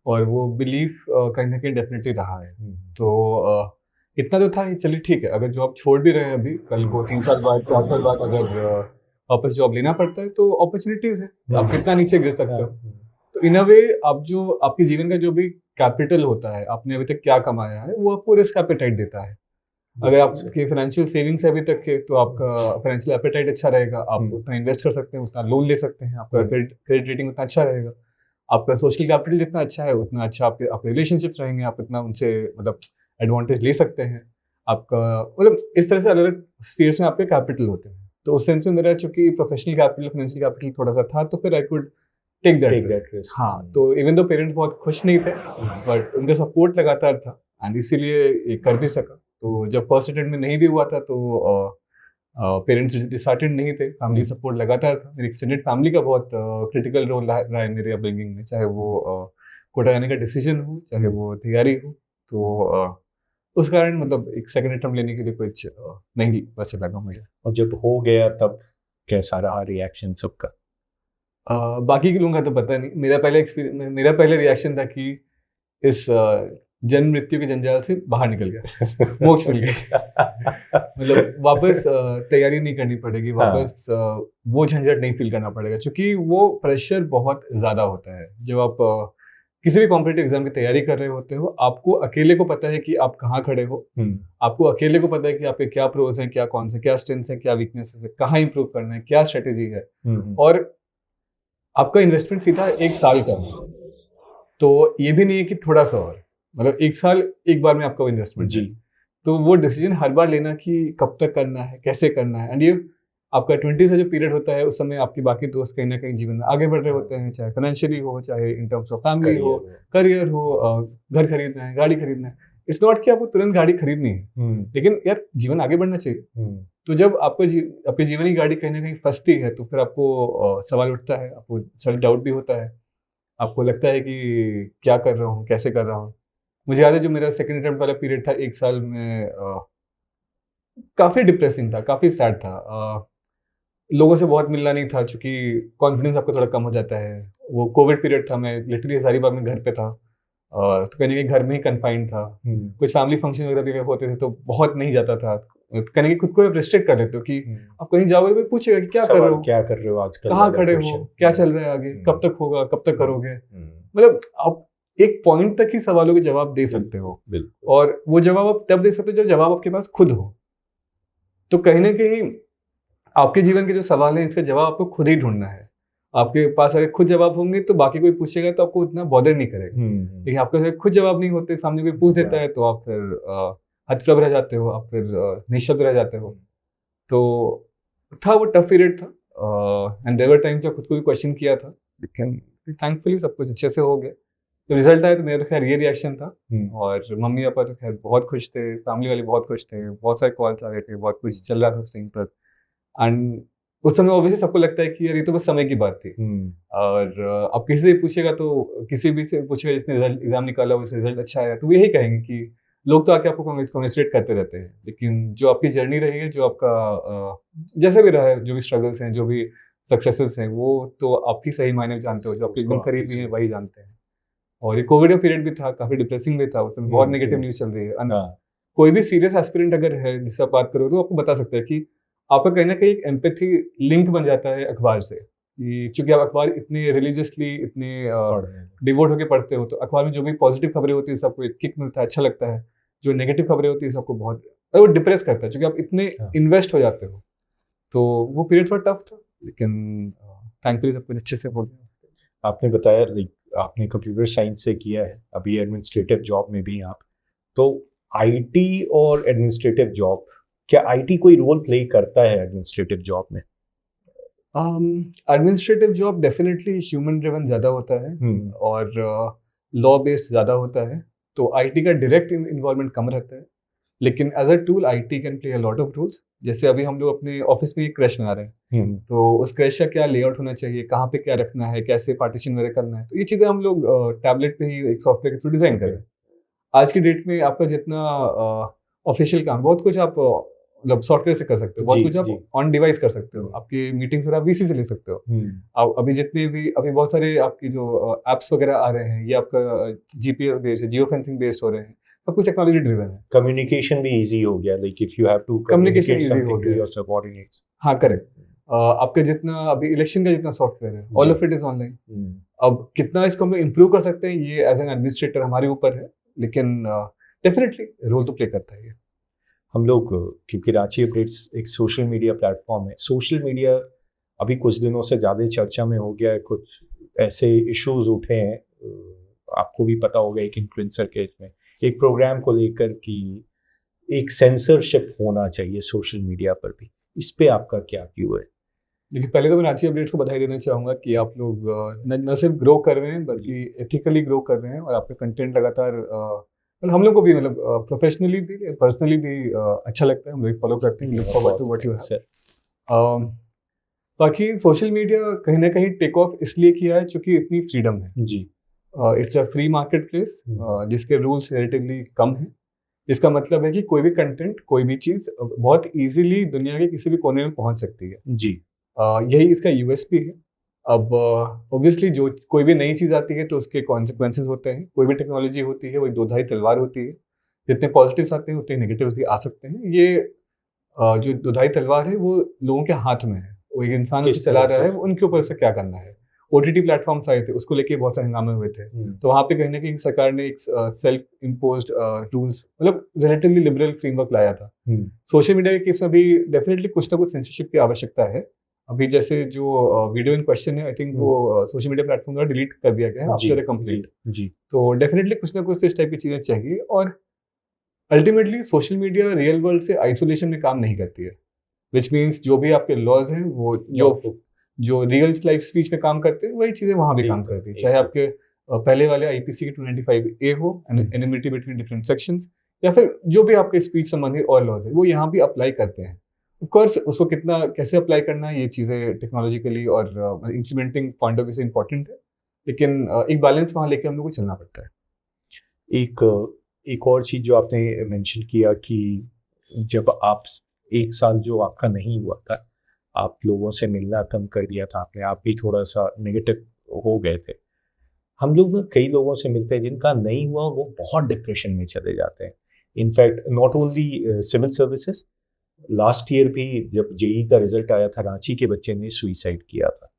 और वो बिलीफ कहीं न कहीं डेफ़िनेटली रहा है। तो इतना तो था कि चलिए ठीक है, अगर जॉब छोड़ भी रहे हैं अभी, कल को 3 साल बाद, 4 साल बाद अगर वापस जॉब लेना पड़ता है, तो अपॉर्च्युनिटीज़ है। आप कितना नीचे गिर सकते हो। तो इन अ वे आप जो आपके जीवन का जो भी कैपिटल होता है, आपने अभी तक क्या कमाया है, वो आपको रिस्क एपेटाइट देता है। अगर आपकी फाइनेंशियल सेविंग्स है अभी तक के, तो आपका फाइनेंशियल एपेटाइट अच्छा रहेगा। आप उतना इन्वेस्ट कर सकते हैं, उतना लोन ले सकते हैं, आपका क्रेडिट रेटिंग उतना अच्छा रहेगा। आपका सोशल कैपिटल जितना अच्छा है, उतना अच्छा आपके रिलेशनशिप्स रहेंगे, आप इतना उनसे मतलब एडवांटेज ले सकते हैं। आपका मतलब इस तरह से अलग-अलग स्फीयर्स में आपके कैपिटल होते हैं। तो उस सेंस में मेरा चूँकि प्रोफेशनल कैपिटल, फाइनेंशियल कैपिटल थोड़ा-सा था, तो फिर I could take that risk. हाँ, तो इवन दो पेरेंट्स बहुत खुश नहीं थे, बट उनका सपोर्ट लगातार था, एंड इसीलिए ये कर भी सका। तो जब फर्स्ट अटेम्प्ट में नहीं भी हुआ था, तो पेरेंट्स डिसहार्टेंड नहीं थे, फैमिली सपोर्ट लगातार था। मेरी एक्सटेंडेड फैमिली का बहुत क्रिटिकल रोल रहा है मेरे अपब्रिंगिंग में, चाहे वो कोटा जाने का डिसीजन हो, चाहे वो तैयारी हो। तो उस कारण मतलब एक सेकंड अटेम्प्ट लेने के लिए कुछ नहीं वैसे लगा मुझे। और जब हो गया तब कैसा रहा रिएक्शन सबका? बाकी के लोगों का तो पता नहीं, मेरा पहले रिएक्शन था कि इस जन्म मृत्यु के जंजाल से बाहर निकल गया, मोक्ष मिल गया। मतलब वापस तैयारी नहीं करनी पड़ेगी, वापस वो झंझट नहीं फील करना पड़ेगा, क्योंकि वो प्रेशर बहुत ज़्यादा होता है। जब आप किसी भी कॉम्पिटिटिव एग्जाम की तैयारी कर रहे होते हो, आपको अकेले को पता है कि आप कहाँ खड़े हो, आपको अकेले को पता है कि आपके क्या प्रोज हैं, क्या कौन से, क्या स्ट्रेंथ्स हैं, क्या वीकनेसेस है, कहाँ इंप्रूव करना है, क्या स्ट्रेटेजी है। और आपका इन्वेस्टमेंट सीधा 1 साल का है, तो ये भी नहीं है कि थोड़ा सा और, मतलब 1 साल एक बार में आपका इन्वेस्टमेंट जी। है। तो वो डिसीजन हर बार लेना कि कब तक करना है, कैसे करना है। एंड ये आपका 20 से जो पीरियड होता है, उस समय आपकी बाकी दोस्त कहीं ना कहीं जीवन में आगे बढ़ रहे होते हैं, चाहे फाइनेंशियली हो, चाहे इन टर्म्स ऑफ फैमिली हो, करियर हो, घर खरीदना है, गाड़ी खरीदना है। इट्स नॉट कि आपको तुरंत गाड़ी खरीदनी है, लेकिन यार जीवन आगे बढ़ना चाहिए। तो जब आपको अपनी जीवन की गाड़ी कहीं ना कहीं फंसती है, तो फिर आपको सवाल उठता है, आपको सेल्फ डाउट भी होता है, आपको लगता है कि क्या कर रहा हूँ, कैसे कर रहा हूँ। मुझे याद है जो मेरा सेकंड अटेम्प्ट वाला पीरियड था 1 साल में, काफ़ी डिप्रेसिंग था, काफ़ी सैड था। लोगों से बहुत मिलना नहीं था, चूँकि कॉन्फिडेंस आपका थोड़ा कम हो जाता है। वो कोविड पीरियड था, मैं लिटरली हज़ारीबाग में घर पे था। तो कहीं न कहीं घर में ही कन्फाइंड था। कुछ फैमिली फंक्शन वगैरह भी होते थे, तो बहुत नहीं जाता था। कहीं न कहीं खुद को रिस्ट्रिक्ट कर लेते हो कि आप कहीं जाओगे, कोई पूछेगा कि क्या कर रहे हो? क्या कर रहे हो आजकल? कहाँ खड़े हो? क्या चल रहा है आगे? कब तक होगा? कब तक करोगे? मतलब आप एक पॉइंट तक ही सवालों के जवाब दे सकते हो, और वो जवाब आप तब दे सकते हो जब जवाब आपके पास खुद हो। तो कहीं न कहीं आपके जीवन के जो सवाल हैं, इसका जवाब आपको खुद ही ढूँढना है। आपके पास अगर खुद जवाब होंगे तो बाकी कोई पूछेगा तो आपको उतना बॉदर नहीं करेगा। लेकिन आपके पास खुद जवाब नहीं होते, सामने कोई पूछ देता है, तो आप फिर हतप्रभ रह जाते हो, आप फिर निःशब्द रह जाते हो। तो था वो टफ पीरियड था, एंड देयर वर टाइम्स जब खुद को भी क्वेश्चन किया था, लेकिन थैंकफुली सब कुछ अच्छे से हो गया। तो रिजल्ट आया तो मेरा तो खैर ये रिएक्शन था, और मम्मी पापा तो खैर बहुत खुश थे, फैमिली वाले बहुत खुश थे, बहुत सारे कॉल्स आ रहे थे, बहुत कुछ चल रहा था उस टाइम पर। एंड उस समय ऑब्वियसली सबको लगता है कि यार ये तो बस समय की बात थी। और अब किसी से पूछेगा, तो किसी भी से पूछेगा जिसने रिजल्ट एग्जाम निकाला हो, उसका रिजल्ट अच्छा आया, तो वो यही कहेंगे कि लोग तो आके आपको कॉन्ग्रेचुलेट करते रहते हैं, लेकिन जो आपकी जर्नी रही है, जो आपका जैसे भी रहा है, जो भी स्ट्रगल्स हैं, जो भी सक्सेसेस हैं, वो तो आप ही सही मायने में जानते हो, जो आपके एकदम करीब भी हैं वही जानते हैं। और ये कोविड का पीरियड भी था, काफी डिप्रेसिंग भी था, उसमें बहुत नेगेटिव न्यूज चल रही है। कोई भी सीरियस एस्पिरेंट अगर है जिससे आप बात करो, तो आपको बता सकता है कि आपका कहीं ना कहीं एक एम्पैथी लिंक बन जाता है अखबार से, कि चूंकि आप अखबार इतने रिलीजियसली, इतने डिवोट होकर पढ़ते हो, तो अखबार में जो भी पॉजिटिव खबरें होती है सबको एक किक मिलता है, अच्छा लगता है। जो नेगेटिव खबरें होती है सबको बहुत वो डिप्रेस करता है, क्योंकि आप इतने इन्वेस्ट हो जाते हो। तो वो पीरियड थोड़ा टफ था, लेकिन थैंकफुली सब कुछ अच्छे से हो गया। आपने बताया आपने कंप्यूटर साइंस से किया है, अभी एडमिनिस्ट्रेटिव जॉब में भी आप, तो आईटी और एडमिनिस्ट्रेटिव जॉब, क्या आईटी कोई रोल प्ले करता है एडमिनिस्ट्रेटिव जॉब में? Administrative job definitely human driven ज़्यादा होता है, और लॉ बेस्ड ज़्यादा होता है, तो आईटी का डायरेक्ट इन्वॉल्वमेंट कम रहता है। लेकिन as a tool IT can play a lot of roles. जैसे अभी हम लोग अपने ऑफिस में एक क्रैश बना रहे हैं, तो उस क्रैश का क्या लेआउट होना चाहिए, कहाँ पे क्या रखना है, कैसे पार्टीशन वगैरह करना है, तो ये चीज़ें हम लोग टैबलेट पे ही एक सॉफ्टवेयर के थ्रू डिज़ाइन करें। आज की डेट में आपका जितना ऑफिशियल काम, बहुत कुछ आप मतलब सॉफ्टवेयर से कर सकते हो, बहुत कुछ आप ऑन डिवाइस कर सकते हो, आपकी मीटिंग्स वगैरह आप वीसी से ले सकते हो। आप अभी जितने भी अभी बहुत सारे आपकी जो एप्स वगैरह आ रहे हैं, ये आपका जीपीएस बेस्ड है, जियो फेंसिंग बेस्ड हो रहे हैं, सब कुछ टेक्नोलॉजी ड्रिवन है। कम्युनिकेशन भी इजी हो गया, like if you have to communication easy हो गया योर सबऑर्डिनेट्स। हाँ करेक्ट। आपका जितना अभी इलेक्शन का जितना सॉफ्टवेयर है, all of it is online. अब कितना इसको हम इम्प्रूव कर सकते हैं, ये एज एन एडमिनिस्ट्रेटर हमारे ऊपर है, लेकिन डेफिनेटली रोल तो प्ले करता है। हम लोग, क्योंकि रांची अपडेट्स एक सोशल मीडिया प्लेटफॉर्म है, सोशल मीडिया अभी कुछ दिनों से ज़्यादा चर्चा में हो गया है, कुछ ऐसे इश्यूज उठे हैं, आपको भी पता होगा, एक इन्फ्लुएंसर केस में एक प्रोग्राम को लेकर कि एक सेंसरशिप होना चाहिए सोशल मीडिया पर भी, इस पे आपका क्या व्यू है? देखिए, पहले तो मैं रांची अपडेट्स को बधाई देना चाहूँगा कि आप लोग न सिर्फ ग्रो कर रहे हैं, बल्कि एथिकली ग्रो कर रहे हैं, और आपका कंटेंट लगातार और हम लोग को भी मतलब प्रोफेशनली भी पर्सनली भी अच्छा लगता है, हम लोग फॉलो करते हैं, look forward to what you have. बाकी सोशल मीडिया कहीं ना कहीं टेक ऑफ इसलिए किया है क्योंकि इतनी फ्रीडम है जी। It's a free market place जिसके रूल्स रिलेटिवली कम हैं। इसका मतलब है कि कोई भी कंटेंट, कोई भी चीज़ बहुत इजीली दुनिया के किसी भी कोने में पहुंच सकती है। जी। यही इसका यूएसपी है। अब ऑब्वियसली जो कोई भी नई चीज़ आती है तो उसके कॉन्सिक्वेंसेस होते हैं। कोई भी टेक्नोलॉजी होती है वो एक दोधारी तलवार होती है। जितने पॉजिटिव्स आते हैं उतने नेगेटिव्स भी आ सकते हैं। ये जो दोधारी तलवार है वो लोगों के हाथ में है। वो एक इंसान उसे चला रहा है, उनके ऊपर से क्या करना है। ओटीटी प्लेटफॉर्म्स आए थे, उसको लेके बहुत सारे हंगामे हुए थे। तो वहाँ पे कहीं ना कहीं सरकार ने एक सेल्फ इम्पोज्ड रूल्स, मतलब रिलेटिवली लिबरल फ्रेमवर्क लाया था। सोशल मीडिया के केस में भी डेफिनेटली कुछ ना कुछ सेंसरशिप की आवश्यकता है। अभी जैसे जो वीडियो इन क्वेश्चन है, आई थिंक वो सोशल मीडिया प्लेटफॉर्म द्वारा डिलीट कर दिया गया है आफ्टर द कंप्लीट। जी। तो डेफिनेटली कुछ ना कुछ इस टाइप की चीज़ें चाहिए। और ultimately social media real world से आइसोलेशन में काम नहीं करती है, विच मीन्स जो भी आपके लॉज हैं वो जो रियल लाइफ स्पीच में काम करते हैं वही चीज़ें वहाँ भी काम करती है। चाहे आपके पहले वाले आईपीसी के 295A हो, एनिमिटी बिटवीन डिफरेंट सेक्शंस, या फिर जो भी आपके स्पीच संबंधी और लॉज है वो यहाँ भी अप्लाई करते हैं। ऑफ कोर्स उसको कितना कैसे अप्लाई करना है, ये चीज़ें टेक्नोलॉजिकली और इंप्लीमेंटिंग पॉइंट ऑफ व्यू से इंपॉर्टेंट है, लेकिन एक बैलेंस वहाँ लेके हम लोग को चलना पड़ता है। एक और चीज़ जो आपने मेंशन किया कि जब आप 1 साल जो आपका नहीं हुआ था, आप लोगों से मिलना कम कर दिया था आपने, आप भी थोड़ा सा नेगेटिव हो गए थे। हम लोग कई लोगों से मिलते हैं जिनका नहीं हुआ, वो बहुत डिप्रेशन में चले जाते हैं। In fact not only civil services, last year भी जब जेई का रिजल्ट आया था, रांची के बच्चे ने सुइसाइड किया था।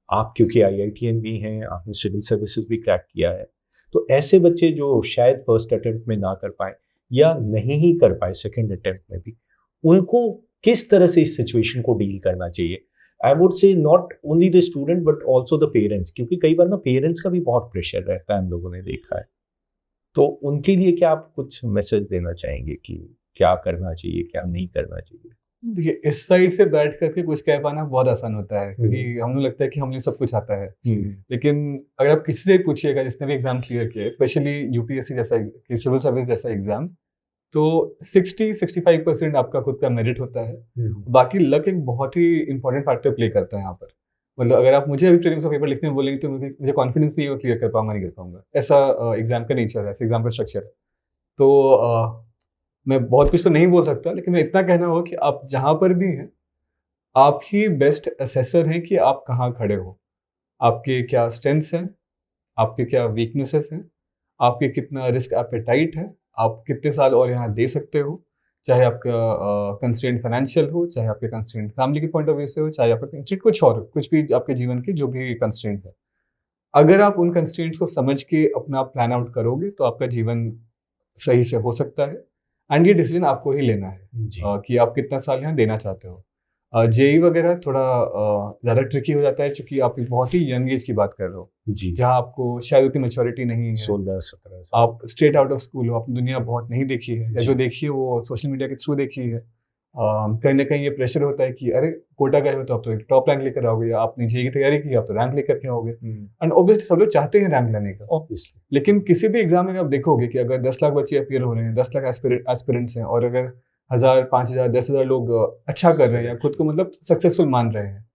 आप क्योंकि आईआईटीएन भी हैं, आपने सिविल सर्विसेज भी क्रैक किया है, तो ऐसे बच्चे जो शायद फर्स्ट अटेम्प्ट में ना कर पाए या नहीं ही कर पाए सेकंड अटेम्प्ट में भी, उनको किस तरह से इस सिचुएशन को डील करना चाहिए? I would say not only the student but also the parents, क्योंकि कई बार ना पेरेंट्स का भी बहुत प्रेशर रहता है, हम लोगों ने देखा है। तो उनके लिए क्या आप कुछ मैसेज देना चाहेंगे कि क्या करना चाहिए, क्या नहीं करना चाहिए? देखिए, इस साइड से बैठ करके कुछ कह पाना बहुत आसान होता है क्योंकि हमें लगता है कि हमें सब कुछ आता है। लेकिन अगर आप किसी से पूछिएगा जिसने भी एग्जाम क्लियर किया है, स्पेशली यूपीएससी जैसा कि सिविल सर्विस जैसा एग्जाम, तो 60-65% आपका खुद का मेरिट होता है। बाकी लक एक बहुत ही इंपॉर्टेंट फैक्टर प्ले करता है यहाँ पर। मतलब अगर आप मुझे अभी प्रीलिम्स का पेपर लिखने में बोलेंगे तो मुझे कॉन्फिडेंस नहीं है क्लियर कर पाऊंगा, नहीं कर पाऊंगा। ऐसा एग्जाम का नेचर है, ऐसा एग्जाम का स्ट्रक्चर है। तो मैं बहुत कुछ तो नहीं बोल सकता, लेकिन मैं इतना कहना होगा कि आप जहाँ पर भी हैं, आप ही बेस्ट असेसर हैं कि आप कहाँ खड़े हो। आपके क्या स्ट्रेंथ्स हैं, आपके क्या वीकनेसेस हैं, आपके कितना रिस्क एपेटाइट है, आप कितने साल और यहाँ दे सकते हो। चाहे आपका कंस्ट्रेंट फाइनेंशियल हो, चाहे आपके कंस्ट्रेंट फैमिली के पॉइंट ऑफ व्यू से हो, चाहे आपका कंस्ट्रेंट कुछ और, कुछ भी आपके जीवन के जो भी कंस्ट्रेंट्स है। अगर आप उन कंस्ट्रेंट्स को समझ के अपना प्लान आउट करोगे तो आपका जीवन सही से हो सकता है। एंड ये डिसीजन आपको ही लेना है कि आप कितना साल यहाँ देना चाहते हो। जेई वगैरह थोड़ा ज़्यादा ट्रिकी हो जाता है क्योंकि आप एक बहुत ही यंग एज की बात कर रहे हो, जहाँ आपको शायद उतनी मैच्योरिटी नहीं है। 16-17 आप स्ट्रेट आउट ऑफ स्कूल हो, आपने दुनिया बहुत नहीं देखी है, या जो देखी है वो सोशल मीडिया के थ्रू देखी है। कहीं ना कहीं ये प्रेशर होता है कि अरे कोटा गए हो तो आप तो टॉप रैंक लेकर आओगे, या आपने जेई की तैयारी की आप तो रैंक लेकर के आओगे। एंड ऑब्वियसली सब लोग चाहते हैं रैंक लेने का, ऑब्वियसली। लेकिन किसी भी एग्जाम में आप देखोगे कि अगर 10 लाख बच्चे अपीयर हो रहे हैं, 10 लाख एस्पिरेंट्स हैं, और अगर 1000, 5000, 10,000 लोग अच्छा कर रहे हैं या खुद को मतलब सक्सेसफुल मान रहे हैं,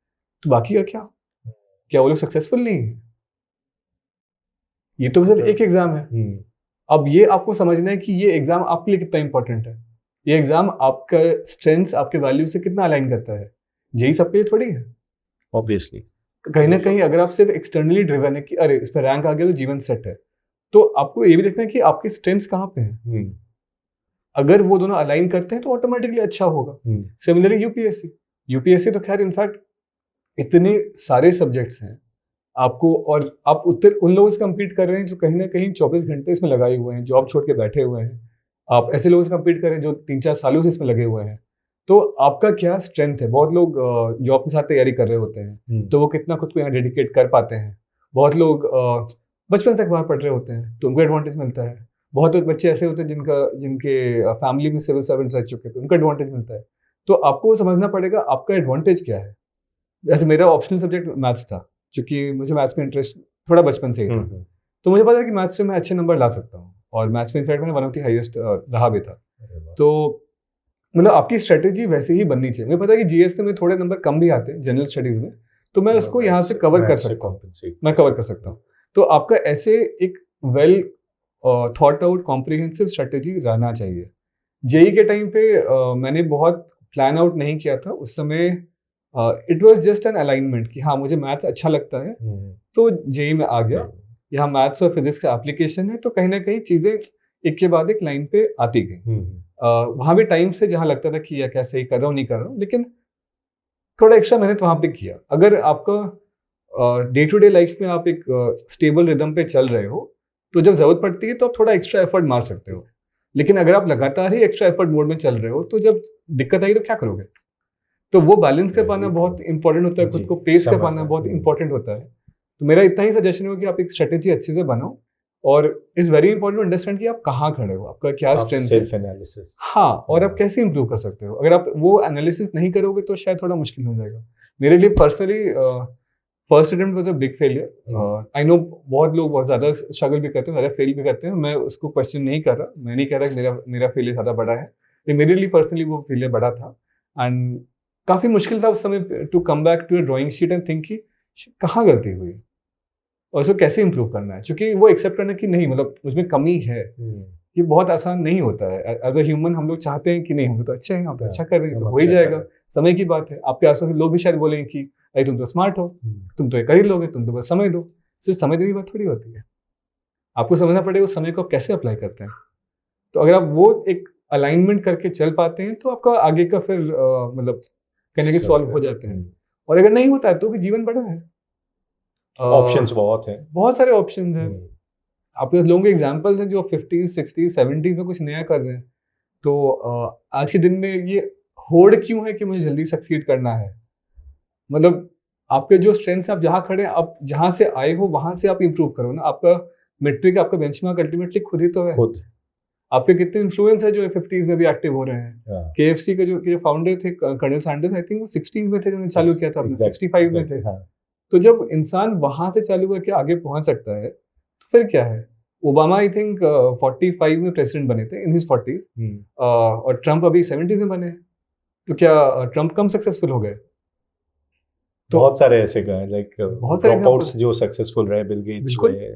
तो बाकी का क्या वो लोग सक्सेसफुल नहीं है? ये तो सिर्फ एक एग्जाम है। अब ये आपको समझना है कि ये एग्जाम आपके लिए कितना इंपॉर्टेंट है। ये एग्जाम आपका स्ट्रेंथ्स, आपके वैल्यू से कितना अलाइन करता है। जेई सबके लिए थोड़ी है, ऑब्वियसली। कहीं ना कहीं अगर आप सिर्फ एक्सटर्नली ड्रिवन है कि अरे इस पर रैंक आ गया तो जीवन सेट है, तो आपको ये भी देखना है कि आपके स्ट्रेंथ्स कहाँ पे हैं। अगर वो दोनों अलाइन करते हैं तो ऑटोमेटिकली अच्छा होगा। सिमिलरली यूपीएससी तो खैर इनफैक्ट इतने सारे सब्जेक्ट्स हैं आपको, और आप उन लोगों से कम्पीट कर रहे हैं जो कहीं ना कहीं 24 घंटे इसमें लगाए हुए हैं, जॉब छोड़ के बैठे हुए हैं। आप ऐसे लोगों से कम्पीट कर रहे हैं जो 3-4 सालों से इसमें लगे हुए हैं। तो आपका क्या स्ट्रेंथ है। बहुत लोग जॉब के साथ तैयारी कर रहे होते हैं, तो वो कितना खुद को यहाँ डेडिकेट कर पाते हैं। बहुत लोग बचपन तक बाहर पढ़ रहे होते हैं तो उनको एडवांटेज मिलता है। बहुत बच्चे ऐसे होते हैं जिनके फैमिली में सिविल सर्वेंट्स रह चुके थे, उनको एडवांटेज मिलता है। तो आपको समझना पड़ेगा आपका एडवांटेज क्या है। जैसे मेरा ऑप्शनल सब्जेक्ट मैथ्स था, क्योंकि मुझे मैथ्स में इंटरेस्ट थोड़ा बचपन से ही था, तो मुझे पता है कि मैथ्स से मैं अच्छे नंबर ला सकता हूँ। और मैथ्स में इनफैक्ट मैंने 1 ऑफ द हाईएस्ट रहा भी था। तो मतलब आपकी स्ट्रेटेजी वैसे ही बननी चाहिए। मुझे पता है कि जीएस में थोड़े नंबर कम भी आते हैं जनरल स्टडीज में, तो मैं उसको यहाँ से कवर कर सकता हूँ, मैं कवर कर सकता हूँ। तो आपका ऐसे एक well thought out comprehensive strategy रहना चाहिए। जेई के टाइम पे मैंने बहुत प्लान आउट नहीं किया था उस समय। It was just an alignment कि हाँ मुझे मैथ अच्छा लगता है, तो जेई में आ गया। यहाँ मैथ्स और फिजिक्स का एप्लीकेशन है, तो कहीं ना कहीं चीज़ें एक के बाद एक लाइन पे आती गई। वहाँ भी टाइम से जहाँ लगता था कि यह क्या सही कर रहा हूँ नहीं कर रहा हूँ, लेकिन थोड़ा एक्स्ट्रा मेहनत वहाँ पे किया। अगर आपका डे टू डे लाइफ में आप एक स्टेबल रिदम पे चल रहे हो, तो जब जरूरत पड़ती है तो आप थोड़ा एक्स्ट्रा एफर्ट मार सकते हो। लेकिन अगर आप लगातार ही एक्स्ट्रा एफर्ट मोड में चल रहे हो, तो जब दिक्कत आई तो क्या करोगे? तो वो बैलेंस कर पाना बहुत इंपॉर्टेंट होता है, खुद को पेस कर पाना बहुत इंपॉर्टेंट होता है। तो मेरा इतना ही सजेशन होगा कि आप एक स्ट्रेटेजी अच्छे से बनाओ, और it's very important to understand कि आप कहाँ खड़े हो, आपका क्या स्ट्रेंथ है। Self analysis. हाँ, और आप कैसे इंप्रूव कर सकते हो। अगर आप वो एनालिसिस नहीं करोगे तो शायद थोड़ा मुश्किल हो जाएगा। मेरे लिए personally first attempt was a big failure. I know बहुत लोग बहुत ज़्यादा स्ट्रगल भी करते हैं, ज़्यादा फेल भी करते हैं। मैं उसको क्वेश्चन नहीं कर रहा, मैं नहीं कह रहा कि मेरा फेलियर ज़्यादा बड़ा है, लेकिन मेरे लिए पर्सनली वो फेलियर बड़ा था। एंड काफ़ी मुश्किल था उस समय to come back to a drawing sheet and think कि कहाँ गलती हुई और उसको कैसे इंप्रूव करना है। क्योंकि वो एक्सेप्ट करना कि नहीं मतलब उसमें कमी है, ये बहुत आसान नहीं होता है। एज अ ह्यूमन हम लोग चाहते हैं कि नहीं हम तो अच्छे हैं, हम तो अच्छा कर रहे हैं, तो हो ही जाएगा, समय की बात है। आपके आसपास के लोग भी शायद बोलेंगे कि अरे तुम तो स्मार्ट हो, तुम तो ये कर ही लोगे, तुम तो बस समय दो। सिर्फ समय देने की बात थोड़ी होती है, आपको समझना पड़ेगा उस समय को आप कैसे अप्लाई करते हैं। तो अगर आप वो एक अलाइनमेंट करके चल पाते हैं तो आपका आगे का फिर मतलब कहने के सॉल्व हो जाते हैं। और अगर नहीं होता है तो भी जीवन बड़ा है, ऑप्शंस बहुत हैं, बहुत सारे ऑप्शन हैं। आपके लोगों के एग्जाम्पल्स हैं जो 50s 60s 70s में कुछ नया कर रहे हैं। तो आज के दिन में ये होड़ क्यों है कि मुझे जल्दी सक्सीड करना है। मतलब आपके जो स्ट्रेंथ है, आप जहाँ खड़े हैं, आप जहाँ से आए हो वहां से आप इंप्रूव करो ना। आपका मेट्रिक, आपका बेंचमार्क अल्टीमेटली खुद ही तो है। खुद आपके कितने इन्फ्लुएंस है जो 50s में भी एक्टिव हो रहे हैं। केएफसी के जो फाउंडर थे कर्नल सैंडर्स, आई थिंक वो 60s में थे जब चालू किया था अपने, 65 में थे। तो जब इंसान वहां से चालू करके आगे पहुंच सकता है तो फिर क्या है। ओबामा आई थिंक 45 में प्रेसिडेंट बने थे, इन हिज 40s, और ट्रम्प अभी 70s में बने। तो क्या ट्रम्प कम सक्सेसफुल हो गए? तो बहुत सारे ऐसे गए, लाइक बहुत सारे ड्रॉपआउट्स जो सक्सेसफुल रहे, बिल गेट्स हुए,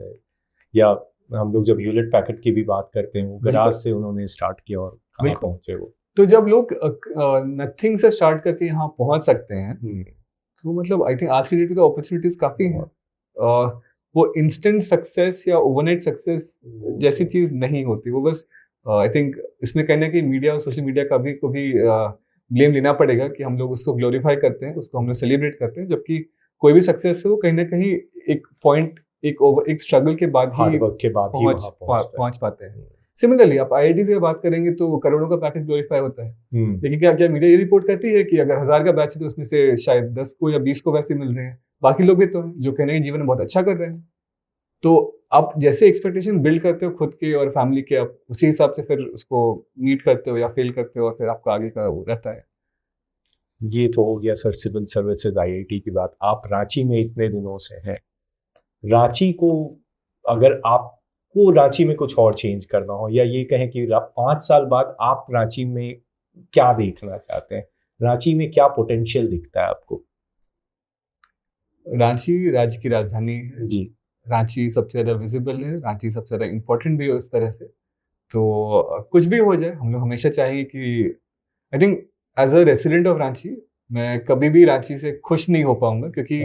या हम लोग जब ह्यूलेट पैकर्ड की भी बात करते हैं, वो गराज से उन्होंने स्टार्ट किया और कहाँ पहुंचे वो। तो जब लोग नथिंग से स्टार्ट करके यहाँ पहुंच सकते हैं, तो मतलब आई थिंक आज की डेट में तो अपॉर्चुनिटीज काफी हैं। वो इंस्टेंट सक्सेस या ओवरनाइट सक्सेस जैसी चीज नहीं होती। वो बस आई थिंक इसमें कहना कि मीडिया और सोशल मीडिया का भी को भी ब्लेम लेना पड़ेगा कि हम लोग उसको ग्लोरीफाई करते हैं, उसको हम लोग सेलिब्रेट करते हैं, जबकि कोई भी सक्सेस है वो कहीं ना कहीं एक पॉइंट, एक स्ट्रगल के बाद ही पहुंच पाते हैं। सिमिलरली आप आईआईटी से बात करेंगे तो करोड़ों का पैकेज ग्लोरीफाई होता है, लेकिन क्या क्या मीडिया ये रिपोर्ट करती है कि अगर 1000 का बैच है तो उसमें से शायद 10 को या 20 को वैसे मिल रहे हैं, बाकी लोग भी तो हैं जो कहने के जीवन में बहुत अच्छा कर रहे हैं। तो आप जैसे एक्सपेक्टेशन बिल्ड करते हो खुद के और फैमिली के, आप उसी हिसाब से फिर उसको मीट करते हो या फेल करते हो, और फिर आपका आगे का वो रहता है। ये तो हो गया सर सिविल सर्विसेज आईआईटी की बात। आप रांची में इतने दिनों से हैं, रांची को अगर आपको रांची में कुछ और चेंज करना हो, या ये कहें कि 5 साल बाद आप रांची में क्या देखना चाहते हैं, रांची में क्या पोटेंशियल दिखता है आपको? रांची राज्य की राजधानी है जी, रांची सबसे ज़्यादा विजिबल है, रांची सबसे ज़्यादा इम्पोर्टेंट भी है उस तरह से। तो कुछ भी हो जाए, हम लोग हमेशा चाहेंगे कि I think as a resident of Ranchi मैं कभी भी रांची से खुश नहीं हो पाऊंगा, क्योंकि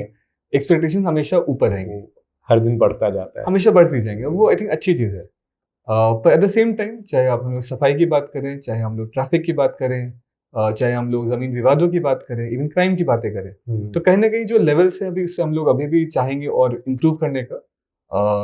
एक्सपेक्टेशन हमेशा ऊपर रहेंगे, हर दिन बढ़ता जाता है, हमेशा बढ़ती जाएंगे। वो आई थिंक अच्छी चीज़ है। पर एट द सेम टाइम चाहे आप हम लोग सफाई की बात करें, चाहे हम लोग ट्रैफिक की बात करें, चाहे हम लोग जमीन विवादों की बात करें, इवन क्राइम की बातें करें, तो कहीं ना कहीं जो लेवल से अभी उससे हम लोग अभी भी चाहेंगे और इम्प्रूव करने का।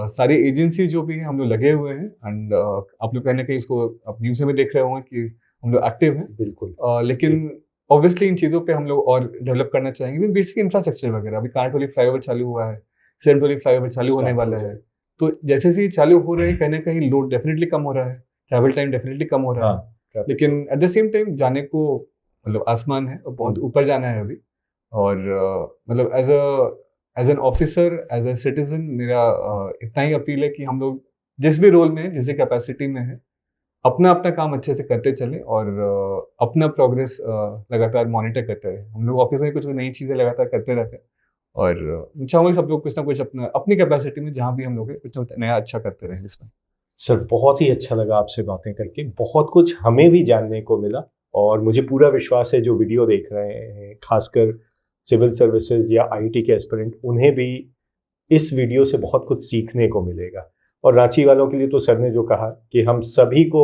सारी एजेंसी जो भी हैं हम लोग लगे हुए हैं, एंड आप लोग कहीं ना कहीं इसको आप न्यूज़ में देख रहे होंगे कि हम लोग एक्टिव हैं। बिल्कुल। लेकिन ऑब्वियसली इन चीज़ों पे हम लोग और डेवलप करना चाहेंगे। बेसिक इंफ्रास्ट्रक्चर वगैरह, अभी कांटोली फ्लाईओवर चालू हुआ है, सेंटोली फ्लाईओवर चालू होने वाला है, तो जैसे जैसे चालू हो रहे हैं कहीं ना कहीं लोड डेफिनेटली कम हो रहा है, ट्रैवल टाइम डेफिनेटली कम हो रहा है, लेकिन एट द सेम टाइम जाने को मतलब आसमान है और बहुत ऊपर जाना है अभी। और मतलब as an officer, as a citizen, मेरा इतना ही अपील है कि हम लोग जिस भी रोल में है, जिस भी कैपेसिटी में है, अपना अपना काम अच्छे से करते चले और अपना प्रोग्रेस लगातार मॉनिटर करते रहे। हम लोग ऑफिस में कुछ नई चीज़ें लगातार करते रहते हैं और चाहूँगा सब लोग कुछ ना कुछ अपना अपनी कैपेसिटी में जहाँ भी हम लोग हैं, कुछ ना कुछ नया अच्छा करते रहें इसमें। सर बहुत ही अच्छा लगा आपसे बातें करके, बहुत कुछ हमें भी जानने को मिला और मुझे पूरा विश्वास है जो वीडियो देख रहे हैं, खासकर सिविल सर्विसेज या आईटी के एस्पिरेंट, उन्हें भी इस वीडियो से बहुत कुछ सीखने को मिलेगा। और रांची वालों के लिए तो सर ने जो कहा कि हम सभी को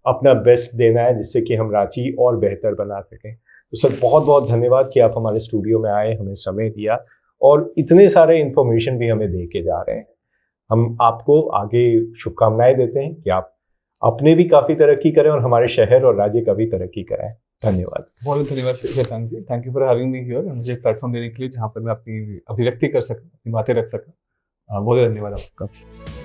अपना बेस्ट देना है जिससे कि हम रांची और बेहतर बना सकें। तो सर बहुत बहुत धन्यवाद कि आप हमारे स्टूडियो में आए, हमें समय दिया और इतने सारे इन्फॉर्मेशन भी हमें दे के जा रहे हैं। हम आपको आगे शुभकामनाएं देते हैं कि आप अपने भी काफ़ी तरक्की करें और हमारे शहर और राज्य का भी तरक्की कराएं। धन्यवाद। बहुत धन्यवाद Shashank ji, thank you for having me here, मुझे एक प्लेटफॉर्म देने के लिए जहाँ पर मैं अपनी अभिव्यक्ति कर सकूँ, अपनी बातें रख सकूँ। बहुत धन्यवाद आपका।